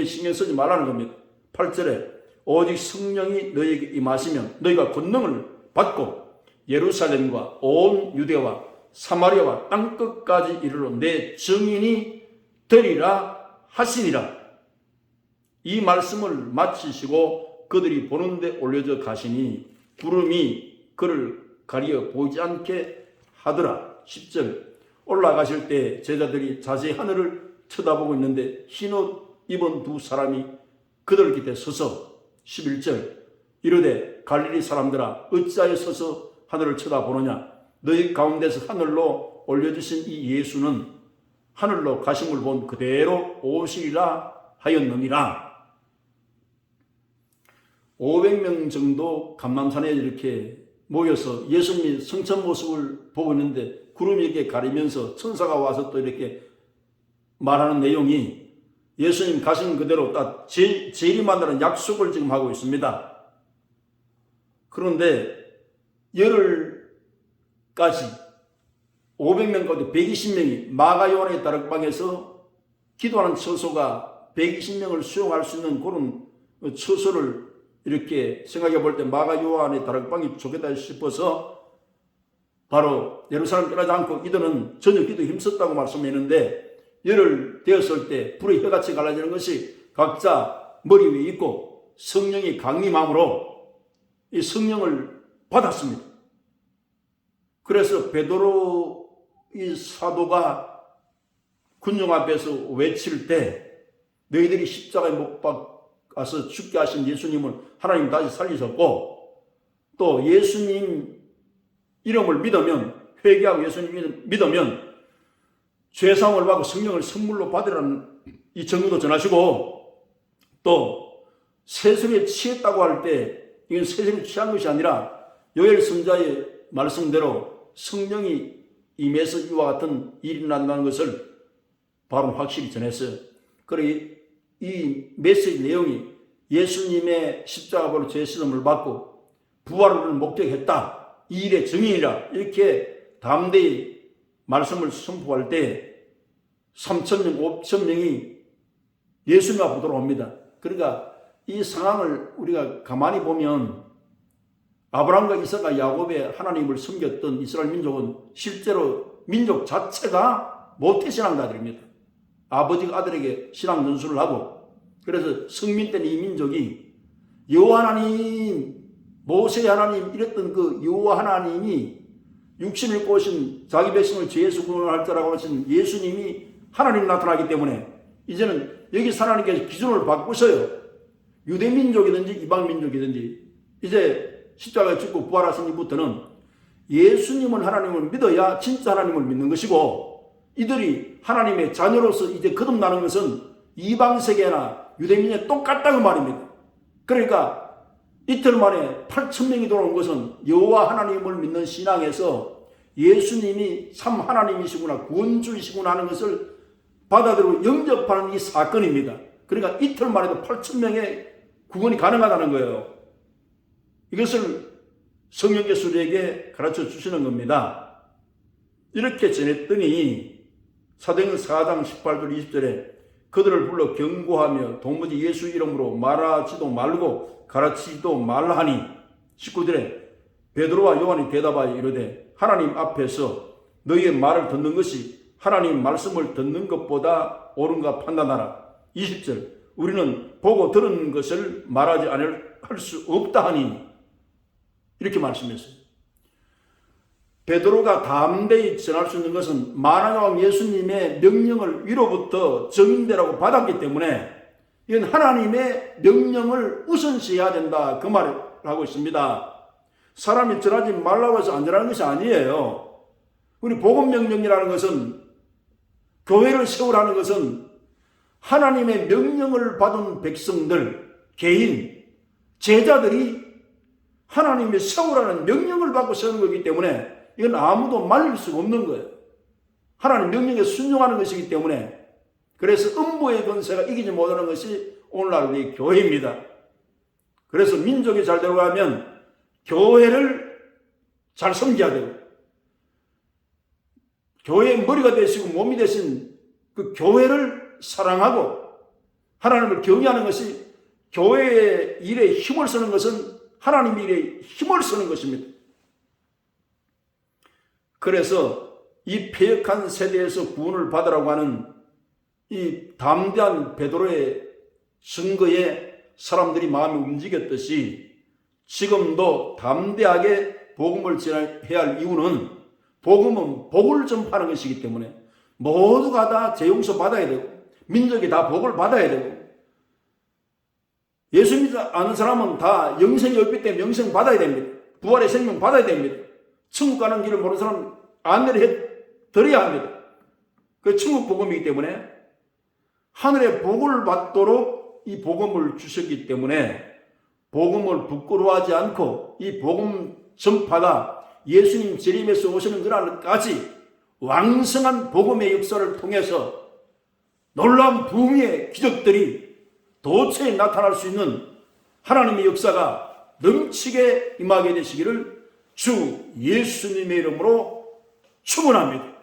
신경 쓰지 말라는 겁니다. 8절에 오직 성령이 너희에게 임하시면 너희가 권능을 받고 예루살렘과 온 유대와 사마리아와 땅끝까지 이르러 내 증인이 되리라 하시니라. 이 말씀을 마치시고 그들이 보는데 올려져 가시니 구름이 그를 가리어 보이지 않게 하더라. 10절 올라가실 때 제자들이 자세히 하늘을 쳐다보고 있는데 흰옷 입은 두 사람이 그들 곁에 서서 11절 이르되 갈릴리 사람들아 어찌하여 서서 하늘을 쳐다보느냐 너희 가운데서 하늘로 올려주신 이 예수는 하늘로 가심을 본 그대로 오시리라 하였느니라. 500명 정도 감람산에 이렇게 모여서 예수님이 성천 모습을 보고 있는데 구름이 이렇게 가리면서 천사가 와서 또 이렇게 말하는 내용이 예수님 가신 그대로 딱 재림한다는 약속을 지금 하고 있습니다. 그런데 열흘까지 500명 가운데 120명이 마가 요한의 다락방에서 기도하는 처소가 120명을 수용할 수 있는 그런 처소를 이렇게 생각해 볼 때 마가 요한의 다락방이 좋겠다 싶어서 바로 예루살렘 떠나지 않고 이들은 저녁 기도에 힘썼다고 말씀했는데 열을 되었을 때 불의 혀같이 갈라지는 것이 각자 머리 위에 있고 성령이 강림함으로 이 성령을 받았습니다. 그래서 베드로 이 사도가 군중 앞에서 외칠 때 너희들이 십자가에 못 박아서 죽게 하신 예수님을 하나님 다시 살리셨고 또 예수님 이름을 믿으면 회개하고 예수님 믿으면 죄사함을 받고 성령을 선물로 받으라는 이 정도도 전하시고 또 세술에 취했다고 할 때 이건 세술에 취한 것이 아니라 요엘 선자의 말씀대로 성령이 임해서 이와 같은 일이 일어난다는 것을 바로 확실히 전했어요. 그리고 이 메시지 내용이 예수님의 십자가로 죄 씻음을 받고 부활을 목적했다. 이 일의 증인이라 이렇게 담대히 말씀을 선포할 때 3,000명, 5,000명이 예수님 앞으로 돌아옵니다. 그러니까 이 상황을 우리가 가만히 보면 아브라함과 이삭과 야곱의 하나님을 섬겼던 이스라엘 민족은 실제로 민족 자체가 모태신앙자들입니다. 아버지가 아들에게 신앙 전수를 하고 그래서 성민 때는 이 민족이 여호와 하나님, 모세의 하나님 이랬던 그 여호와 하나님이 육신을 입고 오신 자기 백성을 죄에서 구원할 자라고 하신 예수님이 하나님 나타나기 때문에 이제는 여기서 하나님께서 기준을 바꾸셔요. 유대민족이든지 이방민족이든지 이제 십자가에 죽고 부활하신 이부터는 예수님은 하나님을 믿어야 진짜 하나님을 믿는 것이고 이들이 하나님의 자녀로서 이제 거듭나는 것은 이방세계나 유대민에 똑같다고 말입니다. 그러니까 이틀 만에 8,000명이 돌아온 것은 여호와 하나님을 믿는 신앙에서 예수님이 참 하나님이시구나 구원주이시구나 하는 것을 받아들이고 영접하는 이 사건입니다. 그러니까 이틀 만에도 8,000명의 구원이 가능하다는 거예요. 이것을 성령께서 우리에게 가르쳐 주시는 겁니다. 이렇게 전했더니 사도행전 4장 18절 20절에 그들을 불러 경고하며 도무지 예수 이름으로 말하지도 말고 가르치지도 말라 하니 19절에 베드로와 요한이 대답하여 이르되 하나님 앞에서 너희의 말을 듣는 것이 하나님 말씀을 듣는 것보다 옳은가 판단하라. 20절 우리는 보고 들은 것을 말하지 않을 수 없다 하니 이렇게 말씀했어요. 베드로가 담대히 전할 수 있는 것은 만왕의 예수님의 명령을 위로부터 정인되라고 받았기 때문에 이건 하나님의 명령을 우선시해야 된다 그 말을 하고 있습니다. 사람이 전하지 말라고 해서 안 전하는 것이 아니에요. 우리 복음명령이라는 것은 교회를 세우라는 것은 하나님의 명령을 받은 백성들, 개인, 제자들이 하나님의 세우라는 명령을 받고 세우는 거기 때문에 이건 아무도 말릴 수가 없는 거예요. 하나님 명령에 순종하는 것이기 때문에 그래서 음부의 권세가 이기지 못하는 것이 오늘날 우리 교회입니다. 그래서 민족이 잘 되려면 교회를 잘 섬겨야 되고 교회의 머리가 되시고 몸이 되신 그 교회를 사랑하고 하나님을 경외하는 것이 교회의 일에 힘을 쓰는 것은 하나님의 일에 힘을 쓰는 것입니다. 그래서 이 패역한 세대에서 구원을 받으라고 하는 이 담대한 베드로의 증거에 사람들이 마음이 움직였듯이 지금도 담대하게 복음을 전해야 할 이유는 복음은 복을 전파하는 것이기 때문에 모두가 다 재용서 받아야 되고 민족이 다 복을 받아야 되고 예수 믿지 않는 사람은 다 영생이 없기 때문에 영생 받아야 됩니다. 부활의 생명 받아야 됩니다. 천국 가는 길을 모르는 사람 안내를 해드려야 합니다. 그 천국 복음이기 때문에 하늘의 복을 받도록 이 복음을 주셨기 때문에 복음을 부끄러워하지 않고 이 복음 전파가 예수님 재림에서 오시는 그날까지 왕성한 복음의 역사를 통해서 놀라운 부흥의 기적들이 도처에 나타날 수 있는 하나님의 역사가 넘치게 임하게 되시기를 주 예수님의 이름으로 축원합니다.